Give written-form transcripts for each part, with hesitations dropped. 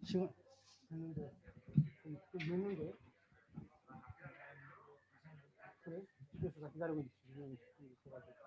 시간 했는데 좀 늦는데 그래? 교수가 기다리고 있어가지고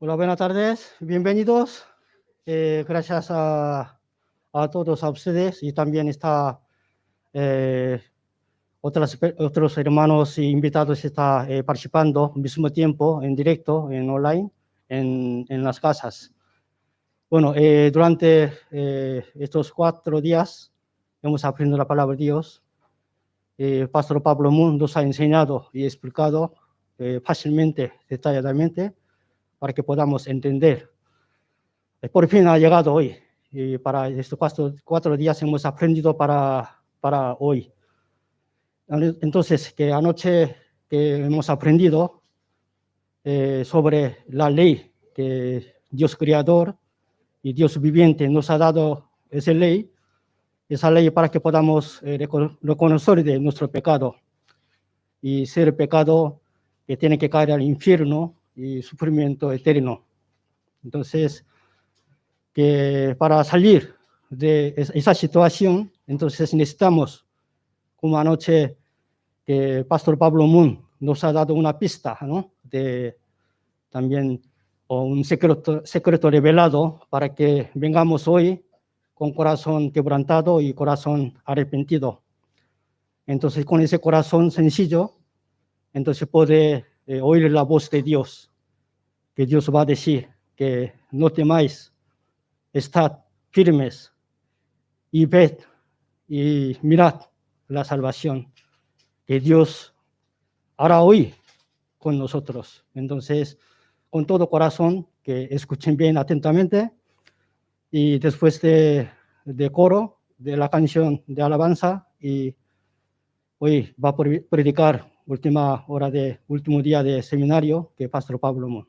Hola, buenas tardes, bienvenidos. Gracias a todos a ustedes y también está otros hermanos e invitados está participando al mismo tiempo en directo, en online, en las casas. Bueno, durante estos 4 días hemos aprendido la palabra de Dios. Pastor Pablo Moon nos ha enseñado y explicado fácilmente, detalladamente, para que podamos entender. Por fin ha llegado hoy y para estos 4 días hemos aprendido para hoy. Entonces, que anoche que hemos aprendido sobre la ley que Dios creador y Dios viviente nos ha dado esa ley para que podamos reconocer de nuestro pecado y ser pecado que tiene que caer al infierno y sufrimiento eterno. Entonces, que para salir de esa situación, entonces necesitamos, como anoche que Pastor Pablo Moon nos ha dado una pista, ¿no? De también un secreto revelado para que vengamos hoy con corazón quebrantado y corazón arrepentido. Entonces, con ese corazón sencillo, entonces puede oír la voz de Dios, que Dios va a decir que no temáis, estad firmes y ved y mirad la salvación que Dios hará hoy con nosotros. Entonces, con todo corazón, que escuchen bien atentamente y después de coro, de la canción de alabanza, y hoy va a predicar último día de seminario, que Pastor Pablo Moon.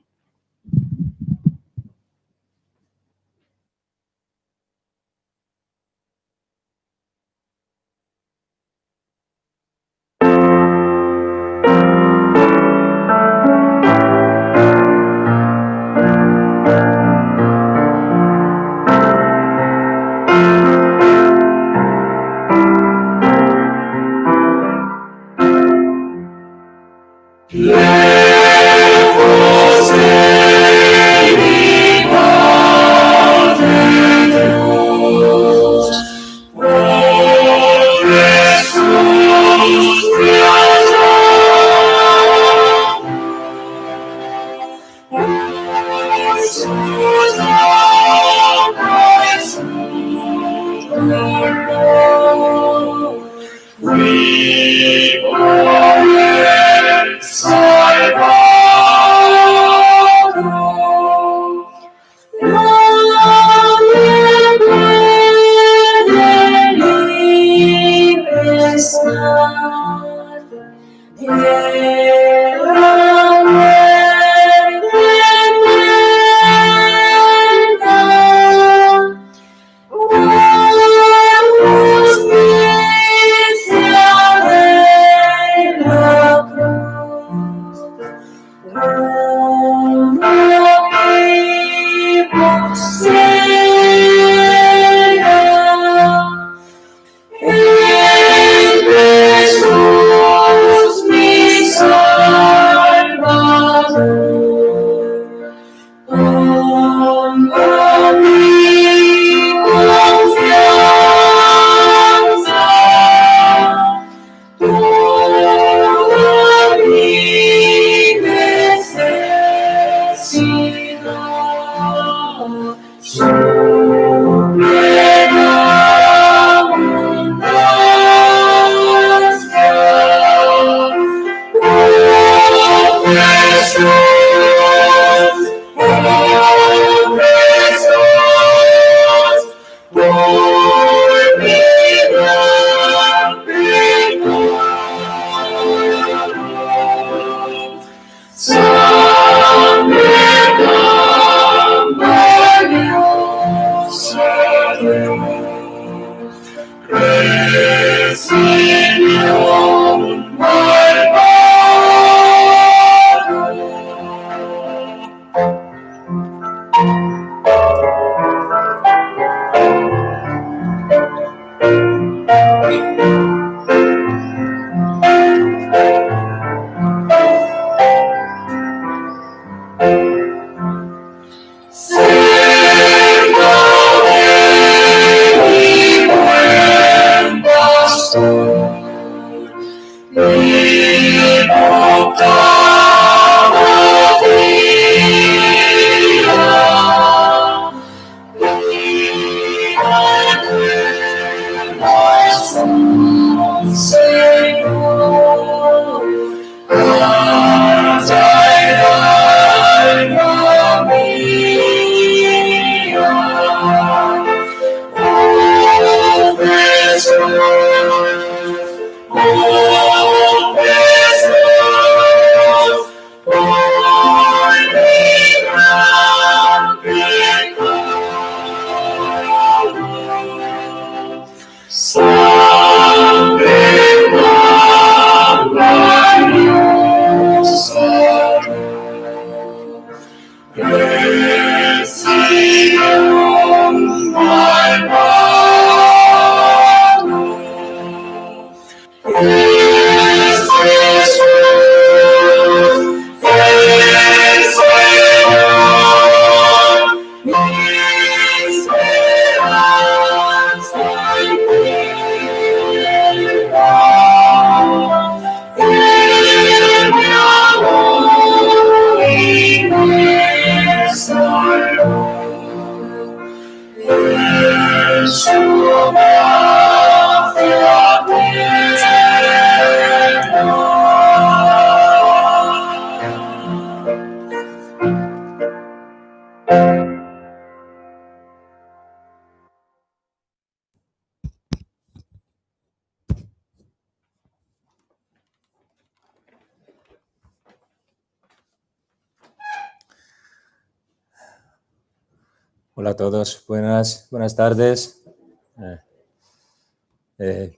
Hola a todos, buenas tardes.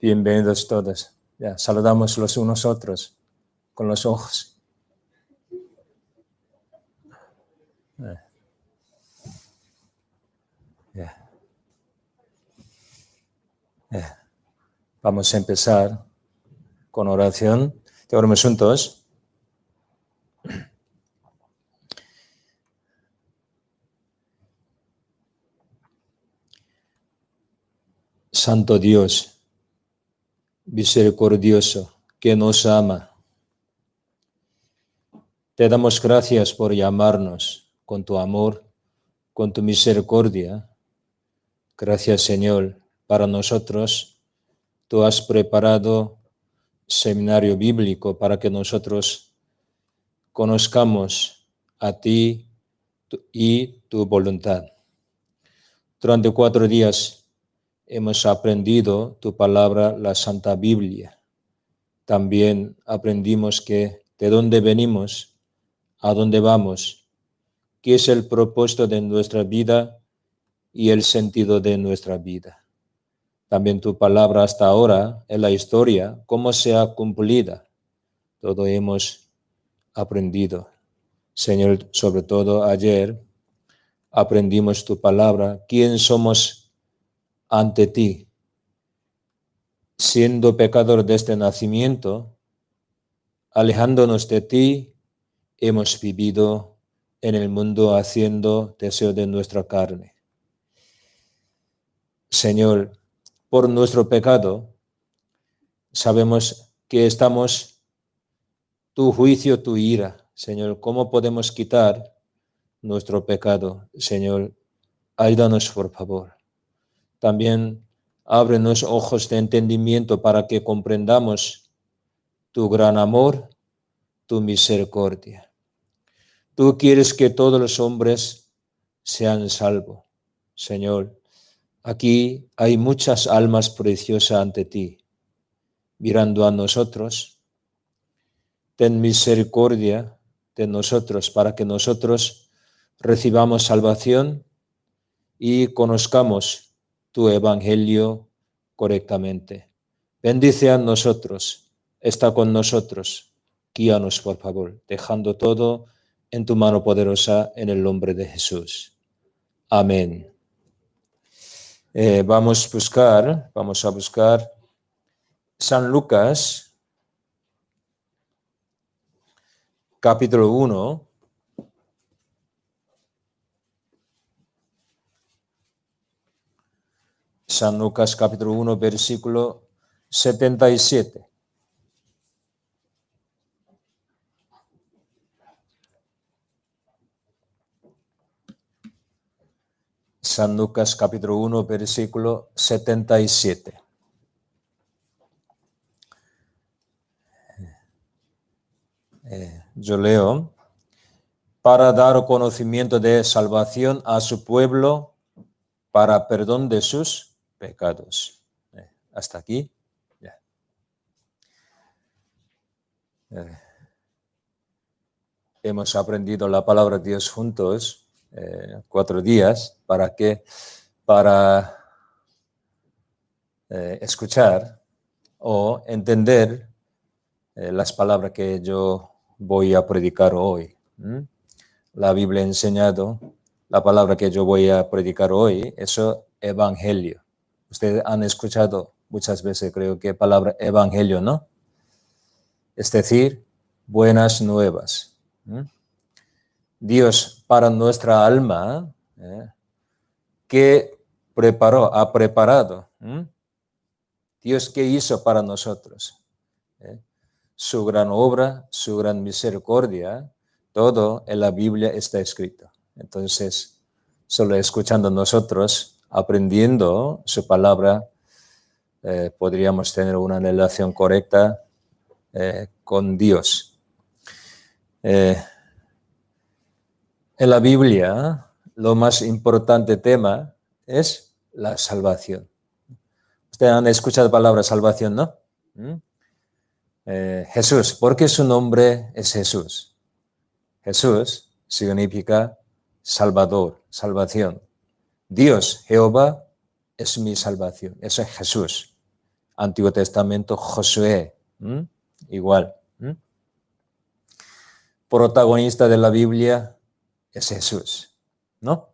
Bienvenidos todos. Ya, saludamos los unos a otros con los ojos. Vamos a empezar con oración. Te oramos juntos. Santo Dios, misericordioso, que nos ama, te damos gracias por llamarnos con tu amor, con tu misericordia. Gracias, Señor, para nosotros. Tú has preparado seminario bíblico para que nosotros conozcamos a ti y tu voluntad. Durante 4 días hemos aprendido tu palabra, la Santa Biblia. También aprendimos que de dónde venimos, a dónde vamos, qué es el propósito de nuestra vida y el sentido de nuestra vida. También tu palabra hasta ahora en la historia, cómo se ha cumplida. Todo hemos aprendido. Señor, sobre todo ayer aprendimos tu palabra, quién somos ante ti. Siendo pecador desde nacimiento, alejándonos de ti, hemos vivido en el mundo haciendo deseo de nuestra carne. Señor, por nuestro pecado, sabemos que estamos tu juicio, tu ira. Señor, ¿cómo podemos quitar nuestro pecado? Señor, ayúdanos por favor. También ábrenos ojos de entendimiento para que comprendamos tu gran amor, tu misericordia. Tú quieres que todos los hombres sean salvos. Señor, aquí hay muchas almas preciosas ante ti, mirando a nosotros. Ten misericordia de nosotros para que nosotros recibamos salvación y conozcamos tu evangelio correctamente. Bendice a nosotros, está con nosotros, guíanos por favor, dejando todo en tu mano poderosa en el nombre de Jesús. Amén. Vamos a buscar San Lucas, capítulo 1. San Lucas, capítulo 1, versículo 77. San Lucas, capítulo 1, versículo 77. Yo leo: para dar conocimiento de salvación a su pueblo, para perdón de sus pecados. Hasta aquí. Ya. Hemos aprendido la palabra de Dios juntos 4 días. ¿Para qué? Para escuchar o entender las palabras que yo voy a predicar hoy. La Biblia ha enseñado la palabra que yo voy a predicar hoy, eso evangelio. Ustedes han escuchado muchas veces, creo que palabra evangelio, ¿no? Es decir, buenas nuevas. Dios para nuestra alma, ¿qué ha preparado? Dios, ¿qué hizo para nosotros? Su gran obra, su gran misericordia, todo en la Biblia está escrito. Entonces, solo escuchando nosotros, aprendiendo su palabra, podríamos tener una relación correcta con Dios. En la Biblia, lo más importante tema es la salvación. Ustedes han escuchado la palabra salvación, ¿no? Jesús, ¿por qué su nombre es Jesús? Jesús significa Salvador, salvación. Dios, Jehová, es mi salvación. Eso es Jesús. Antiguo Testamento, Josué. Igual. Protagonista de la Biblia es Jesús, ¿no?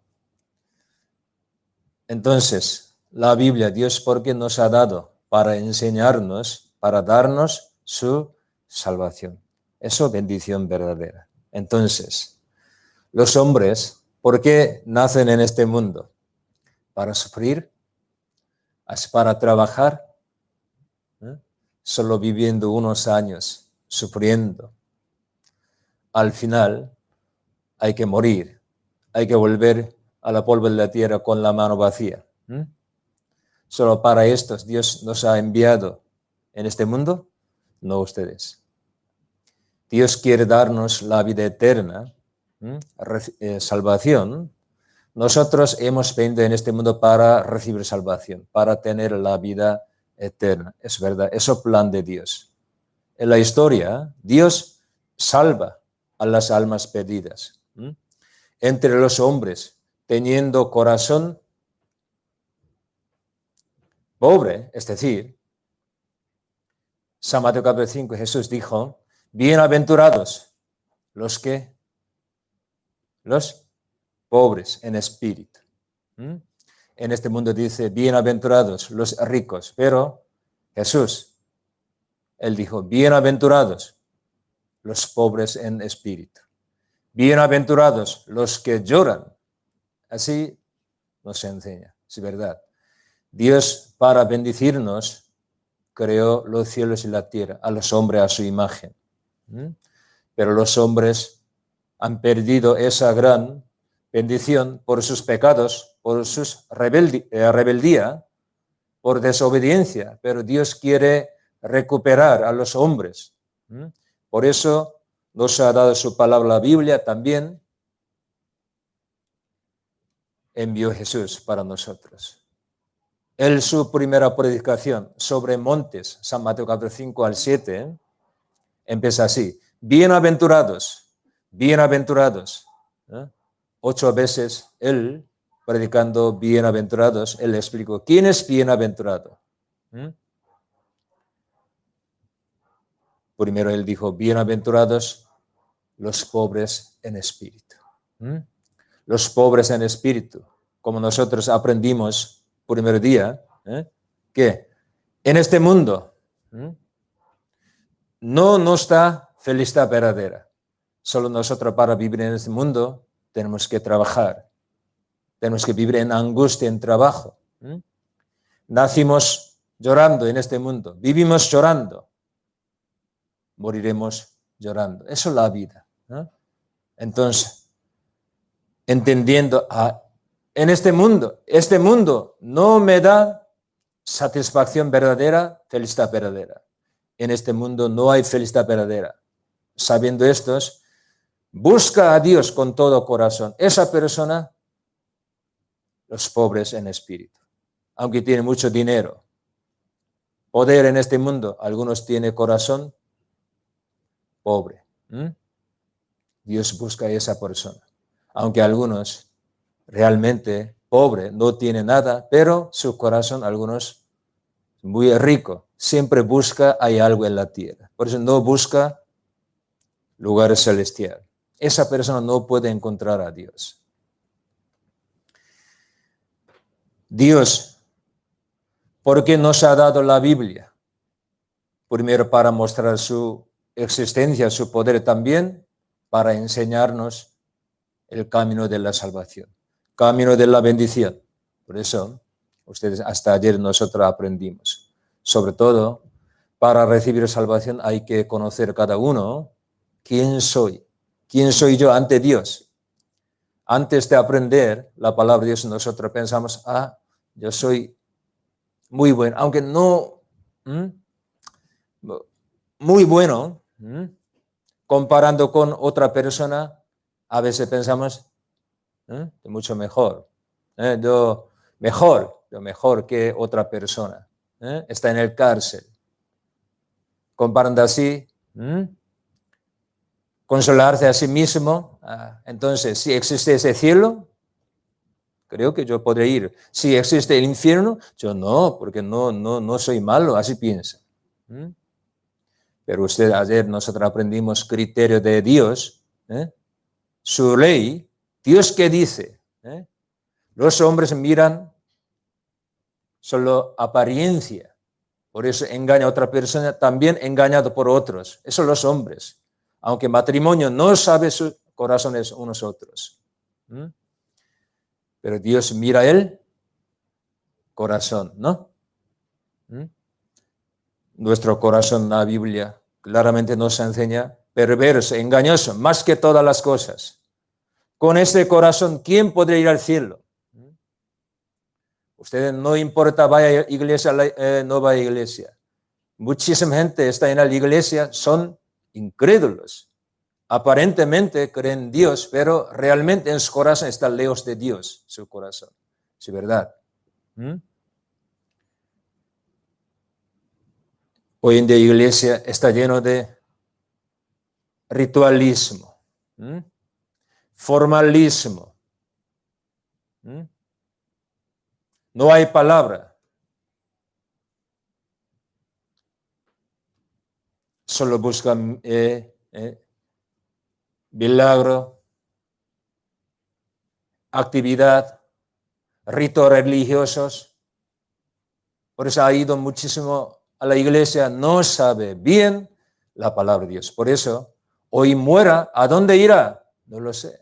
Entonces, la Biblia, Dios, ¿por qué nos ha dado? Para enseñarnos, para darnos su salvación. Eso, bendición verdadera. Entonces, los hombres, ¿por qué nacen en este mundo? Para sufrir, para trabajar, solo viviendo unos años, sufriendo. Al final hay que morir, hay que volver a la polvo de la tierra con la mano vacía. Solo para estos Dios nos ha enviado en este mundo, no ustedes. Dios quiere darnos la vida eterna, salvación. Nosotros hemos venido en este mundo para recibir salvación, para tener la vida eterna. Es verdad, eso es plan de Dios. En la historia, Dios salva a las almas perdidas. Entre los hombres, teniendo corazón pobre, es decir, San Mateo capítulo 5, Jesús dijo, bienaventurados los pobres en espíritu. En este mundo dice, bienaventurados los ricos, pero Jesús, él dijo, bienaventurados los pobres en espíritu. Bienaventurados los que lloran. Así nos enseña, es verdad. Dios, para bendecirnos, creó los cielos y la tierra, a los hombres a su imagen. Pero los hombres han perdido esa gran bendición por sus pecados, por sus rebeldía, por desobediencia. Pero Dios quiere recuperar a los hombres. Por eso nos ha dado su palabra, la Biblia, también envió Jesús para nosotros. Él, su primera predicación sobre montes, San Mateo 5 al 7, empieza así, bienaventurados, bienaventurados. 8 veces él, predicando bienaventurados, él explicó, ¿quién es bienaventurado? Primero él dijo, bienaventurados los pobres en espíritu. Los pobres en espíritu, como nosotros aprendimos primer día, que en este mundo no está felicidad verdadera. Solo nosotros para vivir en este mundo tenemos que trabajar. Tenemos que vivir en angustia, en trabajo. Nacimos llorando en este mundo. Vivimos llorando. Moriremos llorando. Eso es la vida. Entonces, entendiendo en este mundo no me da satisfacción verdadera, felicidad verdadera. En este mundo no hay felicidad verdadera. Sabiendo esto, busca a Dios con todo corazón. Esa persona, los pobres en espíritu, aunque tiene mucho dinero, poder en este mundo, algunos tienen corazón pobre. Dios busca a esa persona, aunque algunos realmente pobre, no tiene nada, pero su corazón, algunos muy rico, siempre busca, hay algo en la tierra. Por eso no busca lugar celestial. Esa persona no puede encontrar a Dios. Dios, ¿por qué nos ha dado la Biblia? Primero para mostrar su existencia, su poder, también para enseñarnos el camino de la salvación, camino de la bendición. Por eso, ustedes hasta ayer nosotros aprendimos. Sobre todo, para recibir salvación hay que conocer cada uno quién soy yo ante Dios. Antes de aprender la palabra de Dios, nosotros pensamos, yo soy muy bueno, aunque no muy bueno, comparando con otra persona, a veces pensamos, mucho mejor, yo mejor que otra persona, está en el cárcel. Comparando así, consolarse a sí mismo, entonces si existe ese cielo, creo que yo podría ir. Si existe el infierno, yo no, porque no soy malo, así piensa. Pero ayer nosotros aprendimos criterio de Dios, su ley. Dios, ¿qué dice? Los hombres miran solo apariencia, por eso engaña a otra persona, también engañado por otros. Eso los hombres, aunque matrimonio no sabe sus corazones unos otros. Pero Dios mira el corazón, ¿no? Nuestro corazón, la Biblia claramente nos enseña perverso, engañoso, más que todas las cosas. Con este corazón, ¿quién podría ir al cielo? Ustedes no importa vaya a iglesia, no vaya a iglesia. Muchísima gente está en la iglesia, son incrédulos. Aparentemente creen en Dios, pero realmente en su corazón está lejos de Dios, su corazón. ¿Sí, verdad? Hoy en día la iglesia está lleno de ritualismo, formalismo. No hay palabra. Solo buscan milagro, actividad, ritos religiosos. Por eso ha ido muchísimo a la iglesia, no sabe bien la palabra de Dios. Por eso, hoy muera, ¿a dónde irá? No lo sé.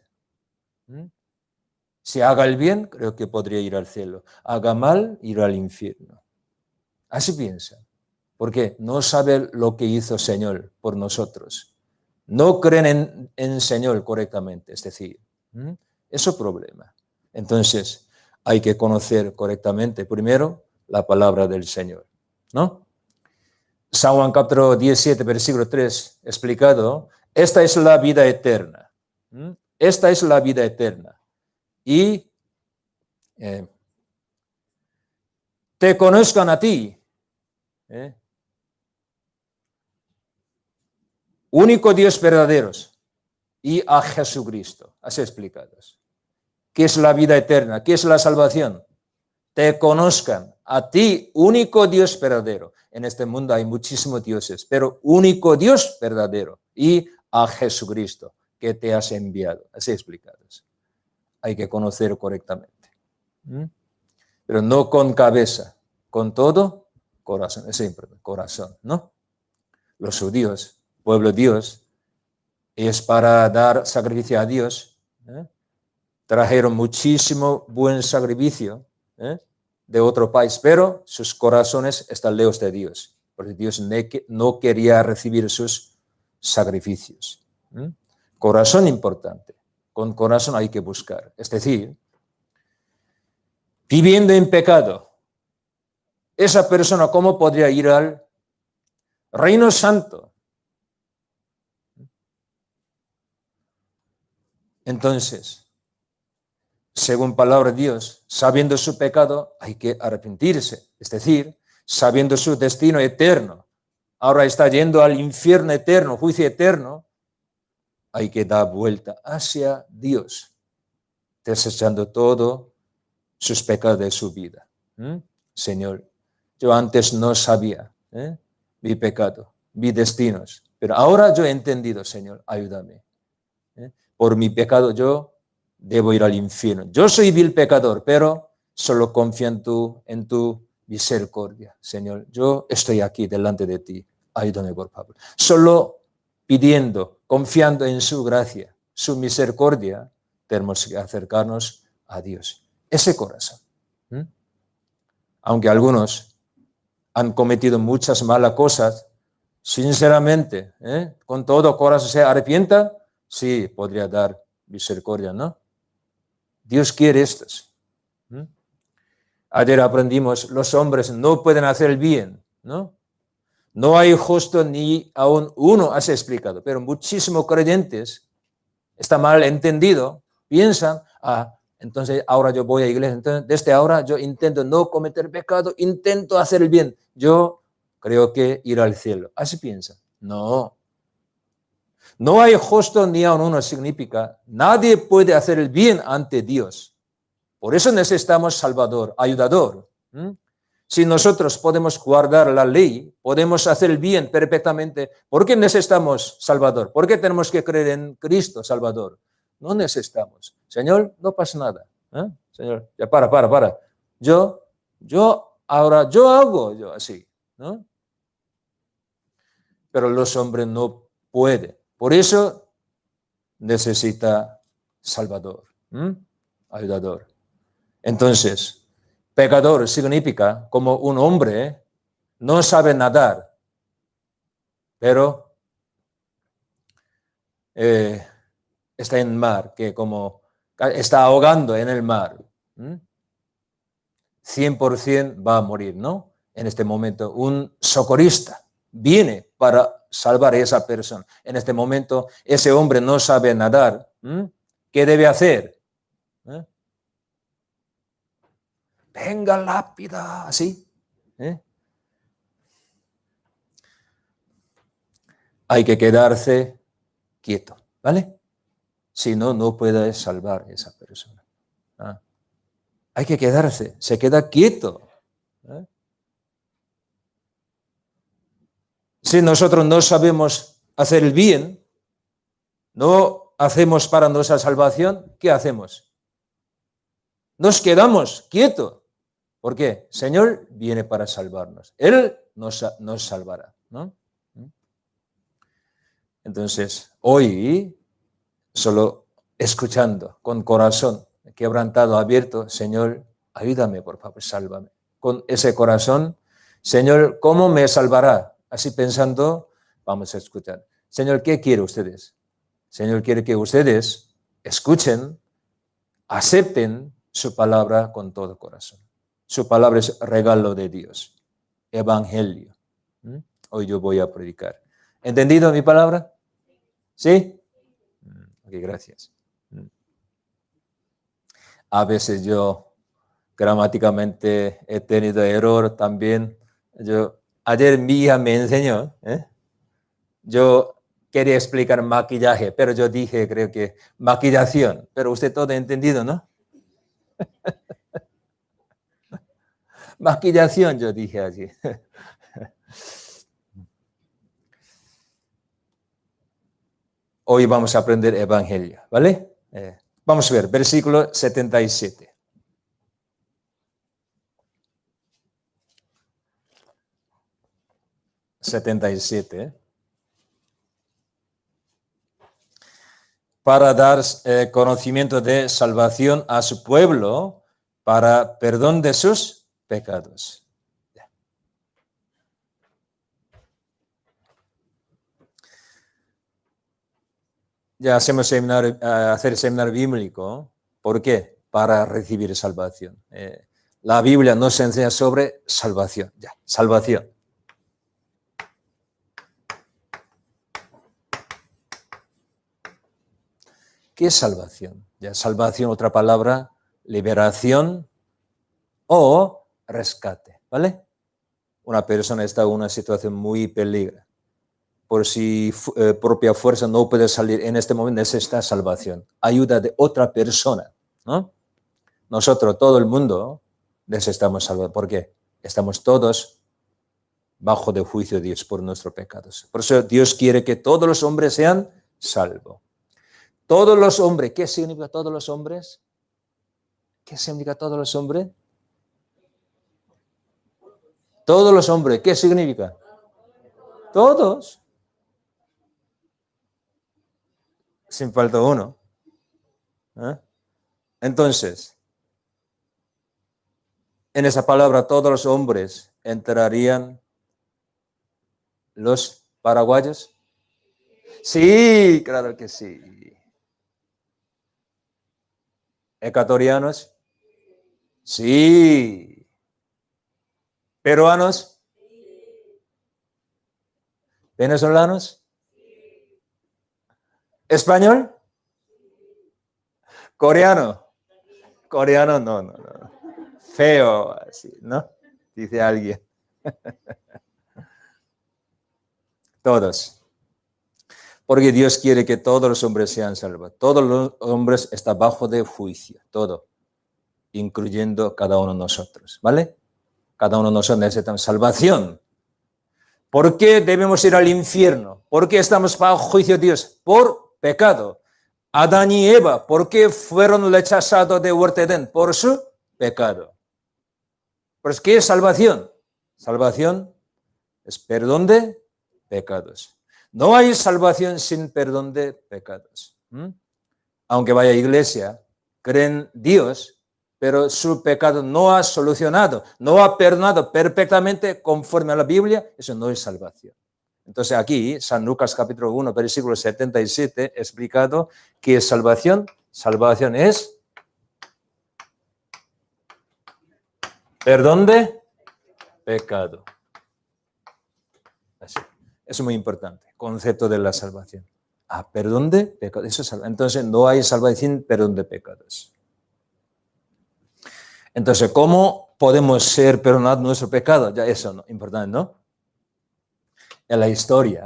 Si haga el bien, creo que podría ir al cielo. Haga mal, irá al infierno. Así piensa. Porque no sabe lo que hizo el Señor por nosotros. No creen en el Señor correctamente. Es decir, eso es el problema. Entonces, hay que conocer correctamente primero la palabra del Señor, ¿no? San Juan capítulo 17, versículo 3, explicado, esta es la vida eterna. Esta es la vida eterna. Y te conozcan a ti, único Dios verdadero, y a Jesucristo. Así explicados. ¿Qué es la vida eterna? ¿Qué es la salvación? Te conozcan a ti, único Dios verdadero. En este mundo hay muchísimos dioses, pero único Dios verdadero y a Jesucristo que te has enviado. Así explicados. Hay que conocer correctamente. Pero no con cabeza, con todo corazón. Es importante, corazón, ¿no? Los judíos, pueblo de Dios, es para dar sacrificio a Dios. Trajeron muchísimo buen sacrificio de otro país, pero sus corazones están lejos de Dios, porque Dios no quería recibir sus sacrificios. Corazón importante, con corazón hay que buscar. Es decir, viviendo en pecado, esa persona, ¿cómo podría ir al reino santo? Entonces, según palabra de Dios, sabiendo su pecado, hay que arrepentirse. Es decir, sabiendo su destino eterno, ahora está yendo al infierno eterno, juicio eterno, hay que dar vuelta hacia Dios, desechando todos sus pecados de su vida. Señor, yo antes no sabía mi pecado, mis destinos, pero ahora yo he entendido, Señor, ayúdame. Por mi pecado yo debo ir al infierno. Yo soy vil pecador, pero solo confío en tu misericordia, Señor. Yo estoy aquí delante de ti. Ayúdame, por favor. Solo pidiendo, confiando en su gracia, su misericordia, tenemos que acercarnos a Dios. Ese corazón. Aunque algunos han cometido muchas malas cosas, sinceramente, con todo corazón se arrepienta, sí, podría dar misericordia, ¿no? Dios quiere estos. Ayer aprendimos, los hombres no pueden hacer el bien, ¿no? No hay justo ni aún uno, así explicado, pero muchísimos creyentes, está mal entendido, piensan, entonces ahora yo voy a la iglesia, entonces desde ahora yo intento no cometer pecado, intento hacer el bien, yo creo que ir al cielo. Así piensan. No. No hay justo ni aún uno significa, nadie puede hacer el bien ante Dios. Por eso necesitamos Salvador, ayudador. Si nosotros podemos guardar la ley, podemos hacer el bien perfectamente, ¿por qué necesitamos Salvador? ¿Por qué tenemos que creer en Cristo Salvador? No necesitamos. Señor, no pasa nada. Señor, ya para. Yo hago así, ¿no? Pero los hombres no pueden. Por eso necesita Salvador, ayudador. Entonces, pecador significa como un hombre no sabe nadar, pero está en el mar, que como está ahogando en el mar. 100% va a morir, ¿no? En este momento, un socorrista viene para salvar a esa persona. En este momento, ese hombre no sabe nadar. ¿Qué debe hacer? Venga, lápida, así. Hay que quedarse quieto, ¿vale? Si no, no puede salvar a esa persona. Hay que quedarse, se queda quieto. Si nosotros no sabemos hacer el bien, no hacemos para nuestra salvación, ¿qué hacemos? Nos quedamos quietos. ¿Por qué? El Señor viene para salvarnos. Él nos salvará, ¿no? Entonces, hoy, solo escuchando, con corazón quebrantado, abierto, Señor, ayúdame, por favor, sálvame. Con ese corazón, Señor, ¿cómo me salvará? Así pensando, vamos a escuchar. Señor, ¿qué quiere ustedes? Señor quiere que ustedes escuchen, acepten su palabra con todo corazón. Su palabra es regalo de Dios, evangelio. Hoy yo voy a predicar. ¿Entendido mi palabra? ¿Sí? Ok, gracias. A veces yo gramáticamente he tenido error también. Ayer mi hija me enseñó, yo quería explicar maquillaje, pero yo dije, creo que maquillación, pero usted todo ha entendido, ¿no? Maquillación, yo dije así. Hoy vamos a aprender evangelio, ¿vale? Vamos a ver, versículo 77. Para dar conocimiento de salvación a su pueblo, para perdón de sus pecados. Ya hacemos hacer seminario bíblico. ¿Por qué? Para recibir salvación. La Biblia nos enseña sobre salvación. Ya, salvación. ¿Qué es salvación? Ya, salvación, otra palabra, liberación o rescate, ¿vale? Una persona está en una situación muy peligrosa. Por si propia fuerza no puede salir en este momento, necesita salvación, ayuda de otra persona, ¿no? Nosotros, todo el mundo, necesitamos salvación. ¿Por qué? Estamos todos bajo de juicio de Dios por nuestros pecados. Por eso Dios quiere que todos los hombres sean salvos. Todos los hombres, ¿qué significa todos los hombres? ¿Qué significa todos los hombres? Todos los hombres, ¿qué significa? Todos. Sin falta uno. Entonces, en esa palabra, todos los hombres entrarían los paraguayos. Sí, claro que sí. Ecuatorianos. Sí. Peruanos. Venezolanos. ¿Español? ¿Coreano? Coreano no. Feo, así, ¿no? Dice alguien. Todos. Porque Dios quiere que todos los hombres sean salvos. Todos los hombres están bajo de juicio, todo. incluyendo cada uno de nosotros, ¿vale? Cada uno de nosotros necesita salvación. ¿Por qué debemos ir al infierno? ¿Por qué estamos bajo juicio de Dios? Por pecado. Adán y Eva, ¿por qué fueron rechazados de huerta de Edén? Por su pecado. Pues, ¿qué es salvación? Salvación es perdón de pecados. No hay salvación sin perdón de pecados. Aunque vaya a iglesia, creen en Dios, pero su pecado no ha solucionado, no ha perdonado perfectamente conforme a la Biblia, eso no es salvación. Entonces aquí, San Lucas capítulo 1, versículo 77, explicado que es salvación. Salvación es perdón de pecado. Así. Eso es muy importante, concepto de la salvación. Perdón de pecado. Eso es salvación. Entonces no hay salvación sin perdón de pecados. Entonces, ¿cómo podemos ser perdonados nuestro pecado? Ya eso no, importante, ¿no? En la historia,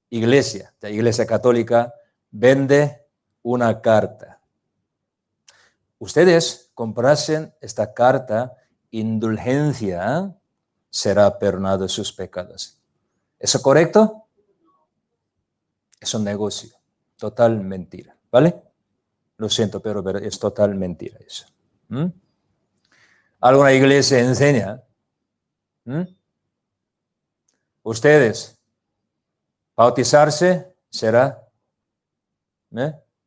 la Iglesia Católica vende una carta. Ustedes comprasen esta carta, indulgencia, será perdonado sus pecados. ¿Eso correcto? Es un negocio, total mentira, ¿vale? Lo siento, pero es total mentira eso. Alguna iglesia enseña, ustedes, bautizarse será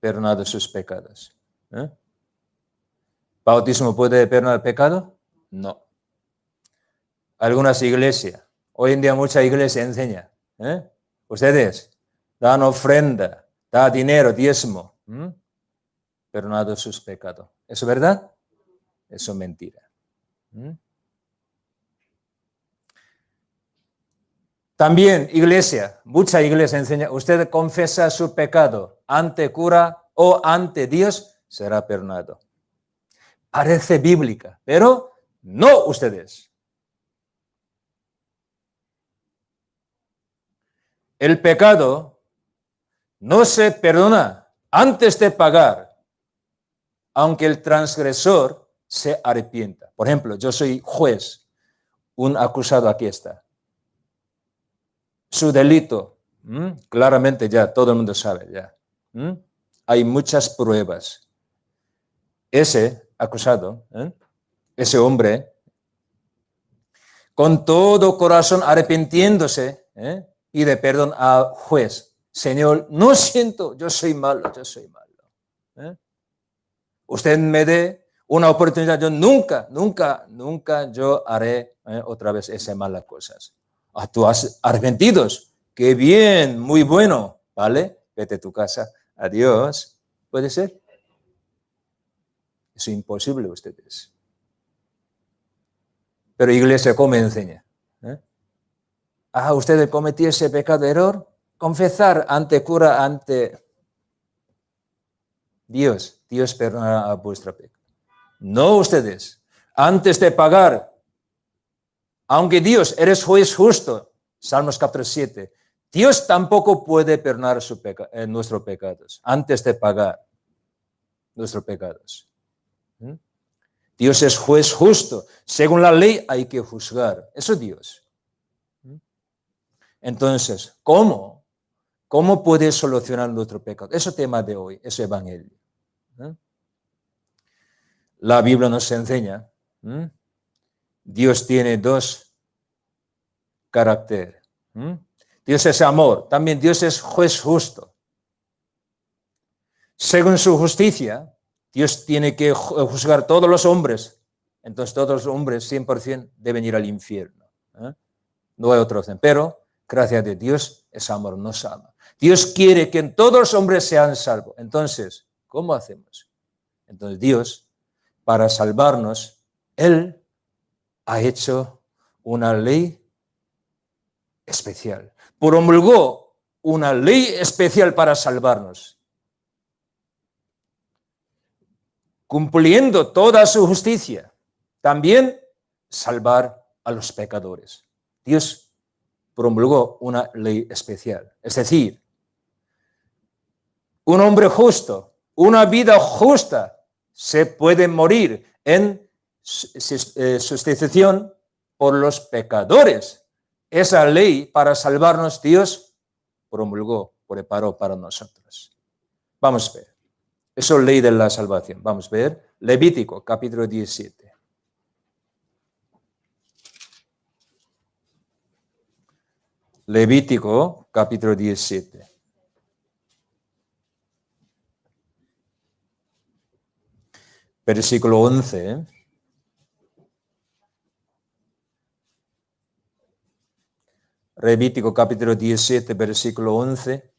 perdonado sus pecados. ¿Bautismo puede perdonar el pecado? No. Algunas iglesias, hoy en día mucha iglesia enseña, ustedes dan ofrenda, dan dinero, diezmo, perdonado sus pecados. ¿Eso es verdad? Eso es mentira. También iglesia, mucha iglesia enseña, usted confiesa su pecado ante cura o ante Dios, será perdonado. Parece bíblica, pero no ustedes. El pecado no se perdona antes de pagar, aunque el transgresor se arrepienta. Por ejemplo, yo soy juez, un acusado aquí está. Su delito, claramente ya todo el mundo sabe ya. Hay muchas pruebas. Ese acusado, ese hombre, con todo corazón arrepintiéndose, pide perdón al juez. Señor, no siento, yo soy malo. Usted me dé una oportunidad, yo nunca yo haré otra vez esas malas cosas. Tú has arrepentidos, qué bien, muy bueno, ¿vale? Vete a tu casa, adiós. ¿Puede ser? Es imposible ustedes. Pero iglesia, ¿cómo enseña? ¿Usted cometió ese pecado de error? Confesar ante cura, ante Dios. Dios perdonará a vuestro pecado. No ustedes. Antes de pagar, aunque Dios, eres juez justo, Salmos capítulo 7, Dios tampoco puede perdonar nuestros pecados antes de pagar nuestros pecados. Dios es juez justo. Según la ley hay que juzgar. Eso es Dios. Entonces, ¿cómo puede solucionar nuestro pecado? Ese tema de hoy, ese evangelio. La Biblia nos enseña, Dios tiene dos caracteres. Dios es amor, también Dios es juez justo. Según su justicia, Dios tiene que juzgar a todos los hombres. Entonces todos los hombres 100% deben ir al infierno. No hay otra opción. Pero, gracias a Dios, es amor, nos ama. Dios quiere que todos los hombres sean salvos. Entonces, ¿cómo hacemos? Entonces Dios, para salvarnos, Él ha hecho una ley especial. Promulgó una ley especial para salvarnos. Cumpliendo toda su justicia. También salvar a los pecadores. Dios promulgó una ley especial. Es decir, un hombre justo, una vida justa, se puede morir en sustitución por los pecadores. Esa ley para salvarnos Dios promulgó, preparó para nosotros. Vamos a ver. Eso es ley de la salvación. Vamos a ver. Levítico, capítulo 17. Levítico, capítulo 17. Versículo 11. Levítico, capítulo 17, versículo 11.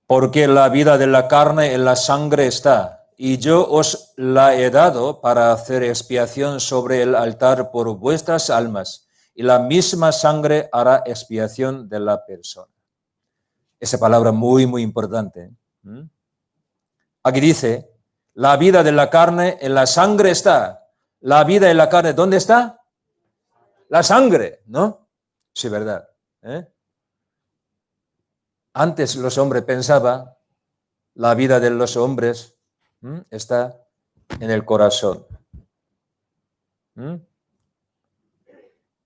Porque la vida de la carne en la sangre está, y yo os la he dado para hacer expiación sobre el altar por vuestras almas, y la misma sangre hará expiación de la persona. Esa palabra muy, muy importante. Aquí dice, la vida de la carne en la sangre está. La vida en la carne, ¿dónde está? La sangre, ¿no? Sí, verdad. Antes los hombres pensaban, la vida de los hombres está en el corazón.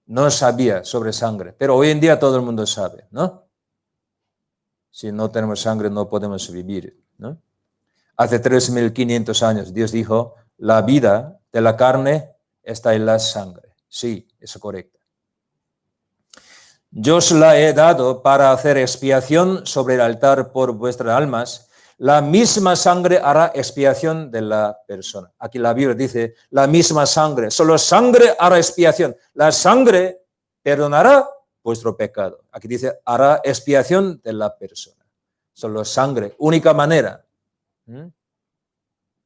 No sabía sobre sangre, pero hoy en día todo el mundo sabe, ¿no? Si no tenemos sangre no podemos vivir, ¿no? Hace 3.500 años Dios dijo, la vida de la carne está en la sangre. Sí, eso es correcto. Yo os la he dado para hacer expiación sobre el altar por vuestras almas. La misma sangre hará expiación de la persona. Aquí la Biblia dice, la misma sangre. Solo sangre hará expiación. La sangre perdonará vuestro pecado. Aquí dice, hará expiación de la persona. Solo sangre, única manera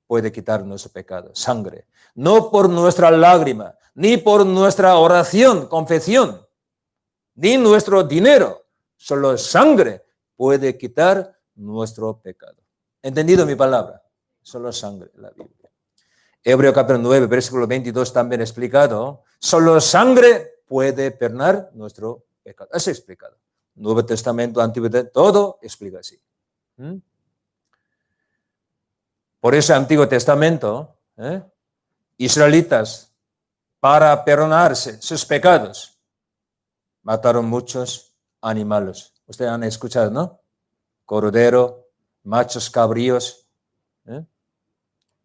puede quitar nuestro pecado. Sangre. No por nuestra lágrima, ni por nuestra oración, confesión, ni nuestro dinero. Solo sangre puede quitar nuestro pecado. ¿Entendido mi palabra? Solo sangre, la Biblia. Hebreo capítulo 9, versículo 22 también explicado. Solo sangre puede perdonar nuestro pecado. Así explicado. Nuevo Testamento, Antiguo Testamento, todo explica así. Por eso Antiguo Testamento, israelitas, para perdonarse sus pecados, mataron muchos animales. Ustedes han escuchado, ¿no? Cordero, machos cabríos,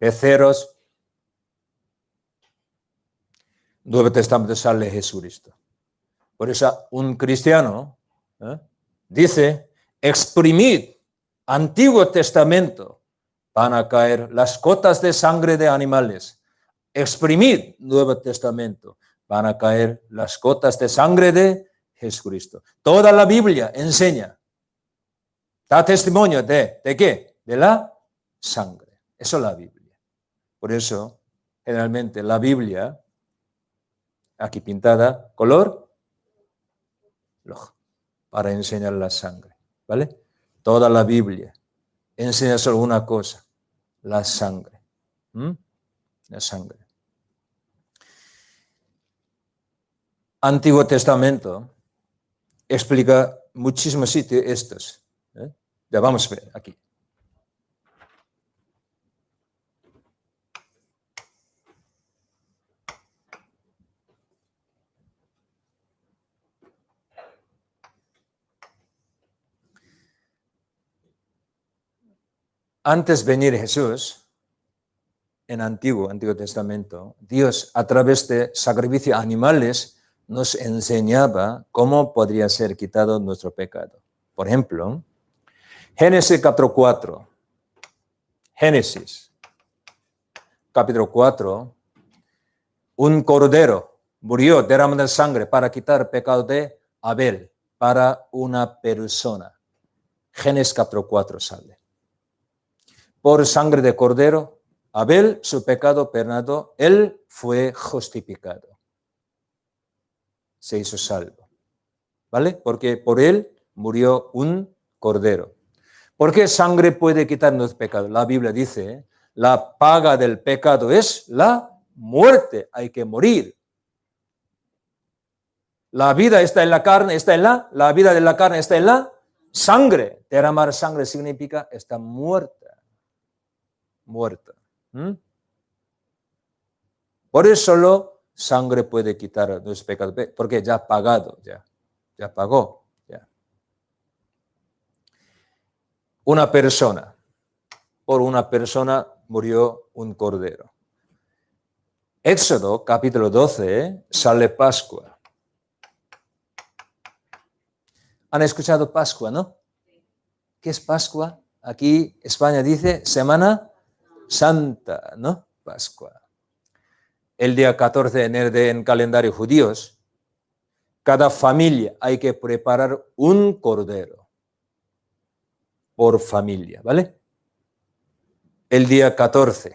becerros. Nuevo Testamento sale Jesucristo. Por eso un cristiano dice, exprimid Antiguo Testamento, van a caer las gotas de sangre de animales. Exprimid Nuevo Testamento, van a caer las gotas de sangre de Jesucristo. Toda la Biblia enseña, da testimonio ¿de qué? De la sangre. Eso es la Biblia. Por eso, generalmente, la Biblia, aquí pintada, color rojo, para enseñar la sangre. ¿Vale? Toda la Biblia enseña solo una cosa, la sangre. La sangre. Antiguo Testamento explica muchísimos sitios estos. Ya vamos a ver aquí. Antes de venir Jesús, en Antiguo Testamento, Dios a través de sacrificios animales nos enseñaba cómo podría ser quitado nuestro pecado. Por ejemplo, Génesis capítulo 4. Génesis capítulo 4. Un cordero murió derramando sangre para quitar el pecado de Abel, para una persona. Génesis capítulo 4 sale. Por sangre de cordero, Abel, su pecado perdonado, él fue justificado. Se hizo salvo. ¿Vale? Porque por él murió un cordero. ¿Por qué sangre puede quitarnos pecado? La Biblia dice, la paga del pecado es la muerte. Hay que morir. La vida está en la carne, la vida de la carne está en la Sangre, derramar sangre significa está muerta. Muerta. Por eso solo sangre puede quitar nuestros pecados, porque ya ha pagado, ya pagó. Ya. Una persona, por una persona murió un cordero. Éxodo capítulo 12 sale Pascua. ¿Han escuchado Pascua, no? ¿Qué es Pascua? Aquí España dice Semana Santa, ¿no? Pascua. El día 14 de enero en calendario judíos, cada familia hay que preparar un cordero por familia, ¿vale? El día 14,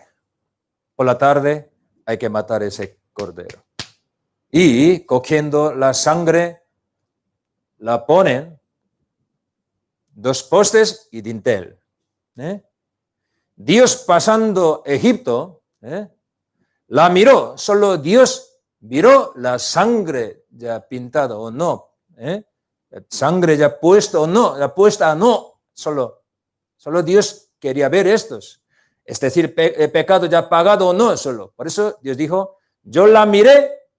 por la tarde, hay que matar ese cordero. Y cogiendo la sangre, la ponen 2 postes y dintel. Dios pasando Egipto, la miró, solo Dios miró la sangre ya pintada o no, sangre ya puesta o no, ya puesta o no, solo Dios quería ver estos. Es decir, pecado ya pagado o no, solo. Por eso Dios dijo, yo la miré,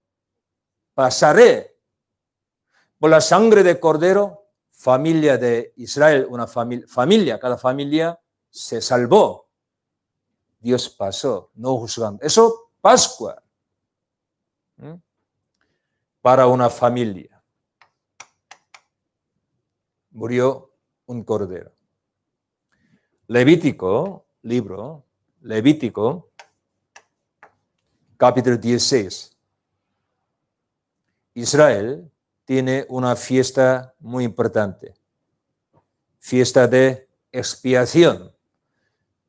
pasaré por la sangre de cordero, familia de Israel, una familia, cada familia se salvó. Dios pasó, no juzgando. Eso, Pascua, para una familia. Murió un cordero. Levítico, capítulo 16. Israel tiene una fiesta muy importante. Fiesta de expiación.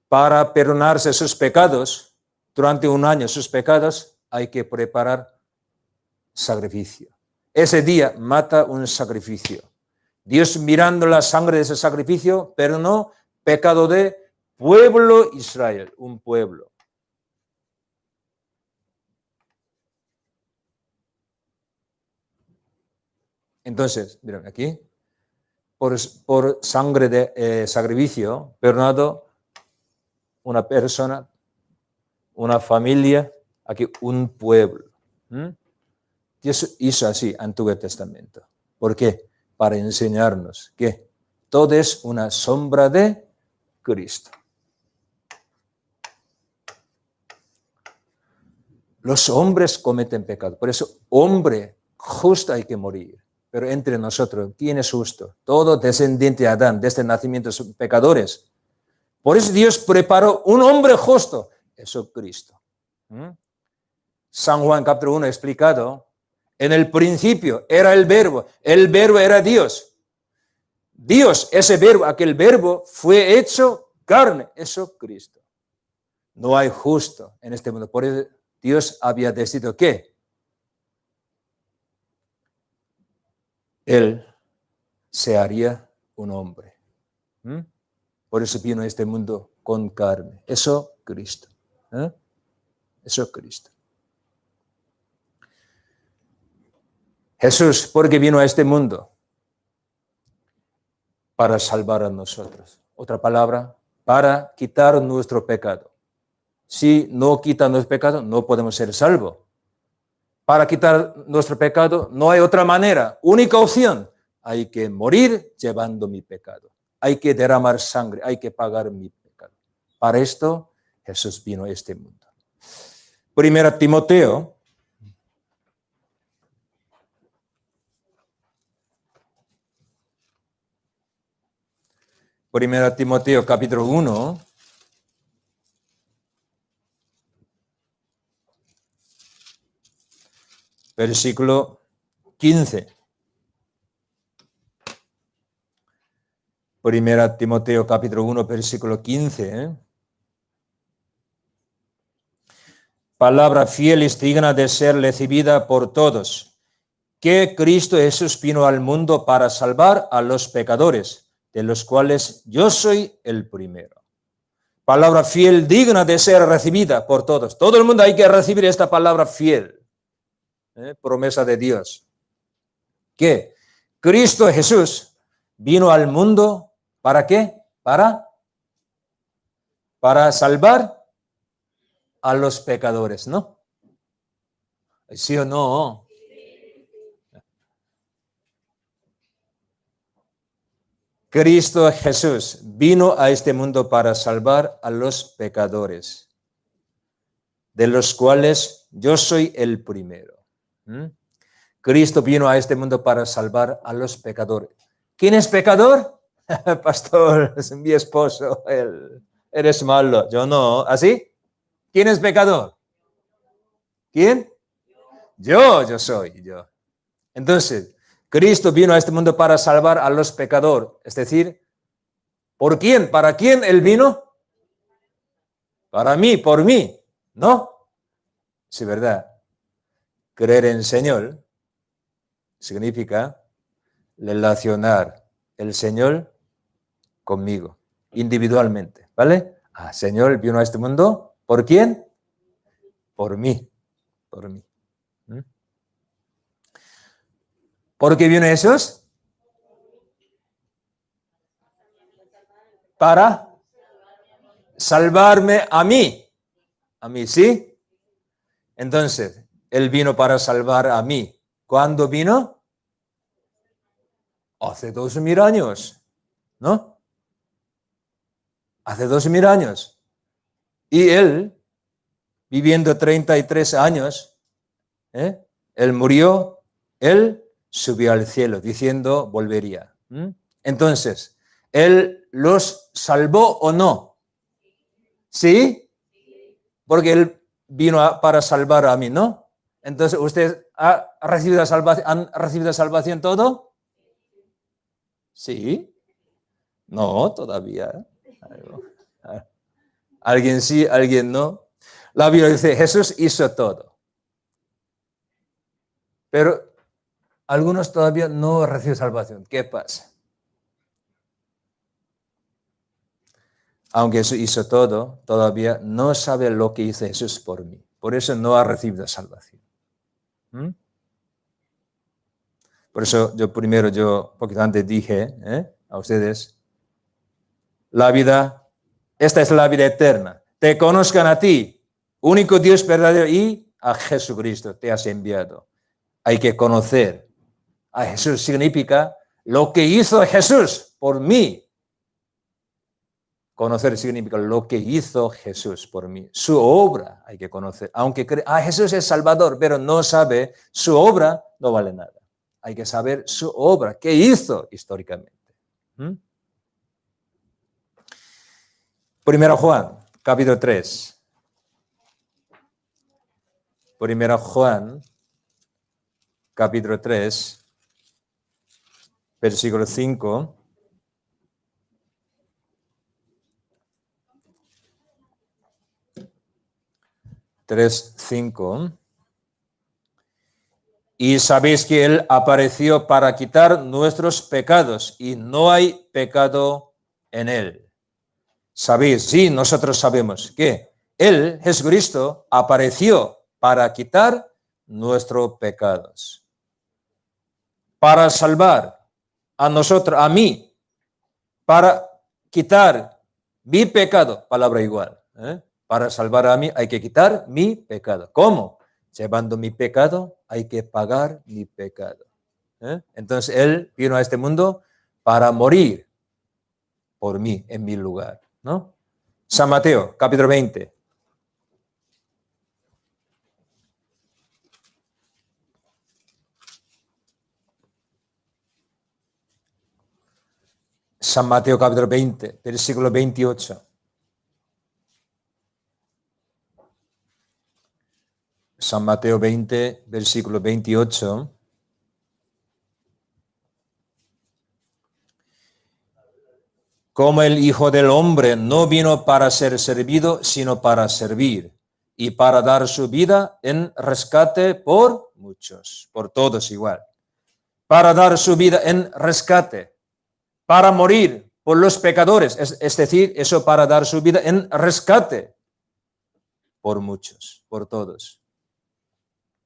Para perdonarse sus pecados, durante un año sus pecados, hay que preparar sacrificio. Ese día mata un sacrificio. Dios mirando la sangre de ese sacrificio, perdonó pecado de pueblo Israel, un pueblo. Entonces, miren aquí, por sangre de sacrificio, perdonado una persona, una familia, aquí un pueblo. Dios hizo así, Antiguo Testamento. ¿Por qué? Para enseñarnos que todo es una sombra de Cristo. Los hombres cometen pecado, por eso hombre justo hay que morir. Pero entre nosotros, ¿quién es justo? Todo descendiente de Adán, desde el nacimiento son pecadores. Por eso Dios preparó un hombre justo, eso Cristo. San Juan capítulo 1 ha explicado, en el principio era el verbo era Dios. Dios, ese verbo, aquel verbo fue hecho carne, eso Cristo. No hay justo en este mundo, por eso Dios había decidido que Él se haría un hombre. Por eso vino a este mundo con carne. Eso Cristo. Eso Cristo. Jesús, ¿por qué vino a este mundo? Para salvar a nosotros. Otra palabra, para quitar nuestro pecado. Si no quita nuestro pecado, no podemos ser salvos. Para quitar nuestro pecado, no hay otra manera. Única opción, hay que morir llevando mi pecado. Hay que derramar sangre, hay que pagar mi pecado. Para esto, Jesús vino a este mundo. Primera Timoteo. Primera Timoteo, capítulo 1. Versículo 15. Primera Timoteo, capítulo 1, versículo 15. Palabra fiel y digna de ser recibida por todos, que Cristo Jesús vino al mundo para salvar a los pecadores, de los cuales yo soy el primero. Palabra fiel, digna de ser recibida por todos. Todo el mundo hay que recibir esta palabra fiel. Promesa de Dios. Que Cristo Jesús vino al mundo, ¿para qué? Para salvar a los pecadores, ¿no? ¿Sí o no? Cristo Jesús vino a este mundo para salvar a los pecadores, de los cuales yo soy el primero. Cristo vino a este mundo para salvar a los pecadores. ¿Quién es pecador? Pastor, es mi esposo, él. Eres malo, yo no. ¿Así? ¿Quién es pecador? ¿Quién? Yo soy yo. Entonces, Cristo vino a este mundo para salvar a los pecadores. Es decir, ¿por quién? ¿Para quién Él vino? Para mí, por mí. ¿No? Sí, ¿verdad? Creer en el Señor significa relacionar el Señor conmigo, individualmente. ¿Vale? Señor vino a este mundo. ¿Por quién? Por mí. Por mí. ¿Por qué viene Jesús? Para salvarme a mí. A mí, ¿sí? Entonces, Él vino para salvar a mí. ¿Cuándo vino? Hace 2000 años, ¿no? Hace 2000 años. Y Él, viviendo 33 años, Él murió, Él subió al cielo, diciendo, volvería. Entonces, ¿Él los salvó o no? ¿Sí? Porque Él vino para salvar a mí, ¿no? Entonces, ¿usted ha recibido salvación? ¿Han recibido salvación todo? Sí. No, todavía. Alguien sí, alguien no. La Biblia dice, Jesús hizo todo. Pero algunos todavía no reciben salvación. ¿Qué pasa? Aunque Jesús hizo todo, todavía no sabe lo que hizo Jesús por mí. Por eso no ha recibido salvación. Por eso yo un poquito antes dije a ustedes, esta es la vida eterna. Te conozcan a ti, único Dios verdadero, y a Jesucristo te has enviado. Hay que conocer a Jesús. Significa lo que hizo Jesús por mí. Conocer significa lo que hizo Jesús por mí. Su obra hay que conocer. Aunque Jesús es Salvador, pero no sabe su obra, no vale nada. Hay que saber su obra, qué hizo históricamente. Primero Juan, capítulo 3. Primero Juan, capítulo 3, versículo 5. 3:5. Y sabéis que Él apareció para quitar nuestros pecados y no hay pecado en Él. Sabéis, sí, nosotros sabemos que Él, Jesucristo, apareció para quitar nuestros pecados, para salvar a nosotros, a mí, para quitar mi pecado, palabra igual. Para salvar a mí hay que quitar mi pecado. ¿Cómo? Llevando mi pecado, hay que pagar mi pecado. Entonces Él vino a este mundo para morir por mí, en mi lugar, ¿no? San Mateo, capítulo 20. San Mateo, capítulo 20, versículo 28. San Mateo 20, versículo 28. Como el Hijo del Hombre no vino para ser servido, sino para servir, y para dar su vida en rescate por muchos, por todos igual. Para dar su vida en rescate, para morir por los pecadores, es decir, eso para dar su vida en rescate por muchos, por todos.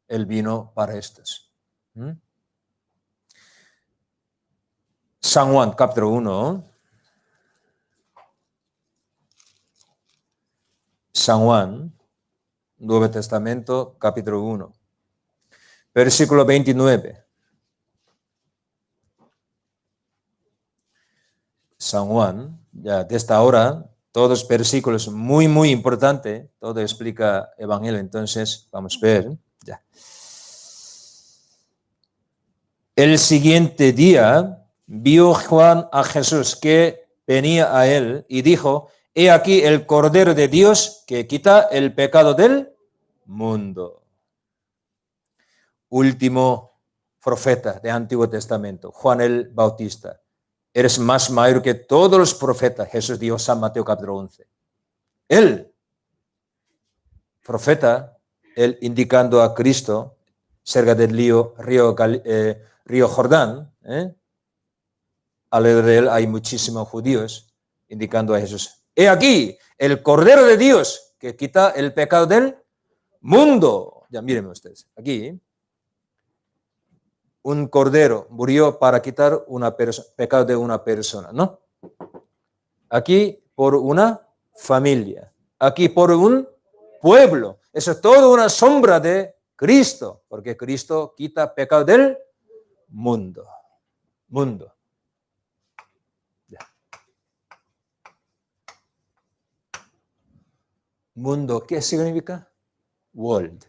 Él vino para estos. San Juan, capítulo 1. San Juan, Nuevo Testamento, capítulo 1. Versículo 29. San Juan, ya desde ahora, todos versículos muy, muy importantes, todo explica Evangelio, entonces vamos a ver. Ya. El siguiente día vio Juan a Jesús que venía a él y dijo: he aquí el Cordero de Dios que quita el pecado del mundo. Último profeta del Antiguo Testamento, Juan el Bautista. Eres más mayor que todos los profetas, Jesús dijo en San Mateo capítulo 11. Él, profeta, él indicando a Cristo cerca del río Jordán. Alrededor de él hay muchísimos judíos indicando a Jesús. He aquí el Cordero de Dios que quita el pecado del mundo. Ya miren ustedes, aquí un cordero murió para quitar pecado de una persona, ¿no? Aquí por una familia, aquí por un pueblo. Eso es todo una sombra de Cristo, porque Cristo quita pecado del mundo. Mundo. Ya. Mundo, ¿qué significa? World.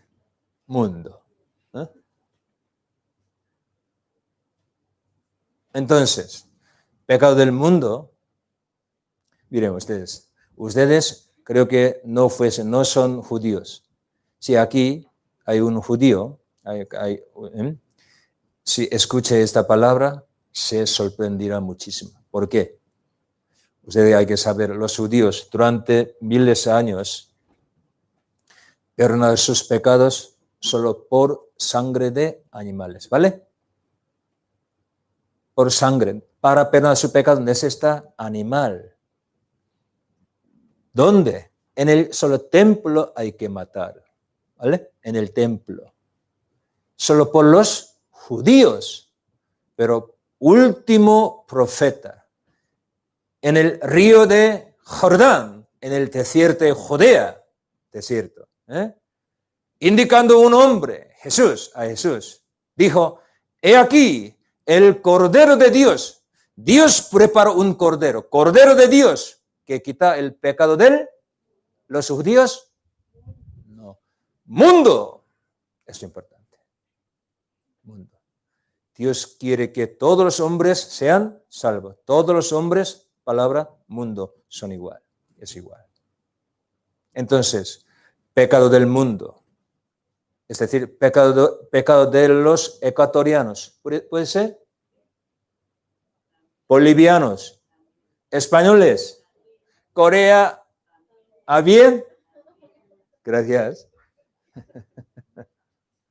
Mundo. ¿Eh? Entonces, pecado del mundo, miren ustedes creo que no son judíos. Si aquí hay un judío, si escuche esta palabra, se sorprenderá muchísimo. ¿Por qué? Ustedes hay que saber, los judíos durante miles de años perdonaron sus pecados solo por sangre de animales, ¿vale? Por sangre. Para perdonar su pecado necesita animal. ¿Dónde? En el solo templo hay que matar, ¿vale? En el templo. Solo por los judíos. Pero último profeta. En el río de Jordán, en el desierto de Judea, desierto, indicando un hombre, a Jesús, dijo: he aquí el Cordero de Dios. Dios preparó un Cordero de Dios, que quita el pecado de los judíos. No. Mundo. Es importante. Mundo. Dios quiere que todos los hombres sean salvos. Todos los hombres, palabra, mundo, son igual. Es igual. Entonces, pecado del mundo. Es decir, pecado de los ecuatorianos. ¿Puede ser? Bolivianos. Españoles. Corea. ¿A bien? Gracias.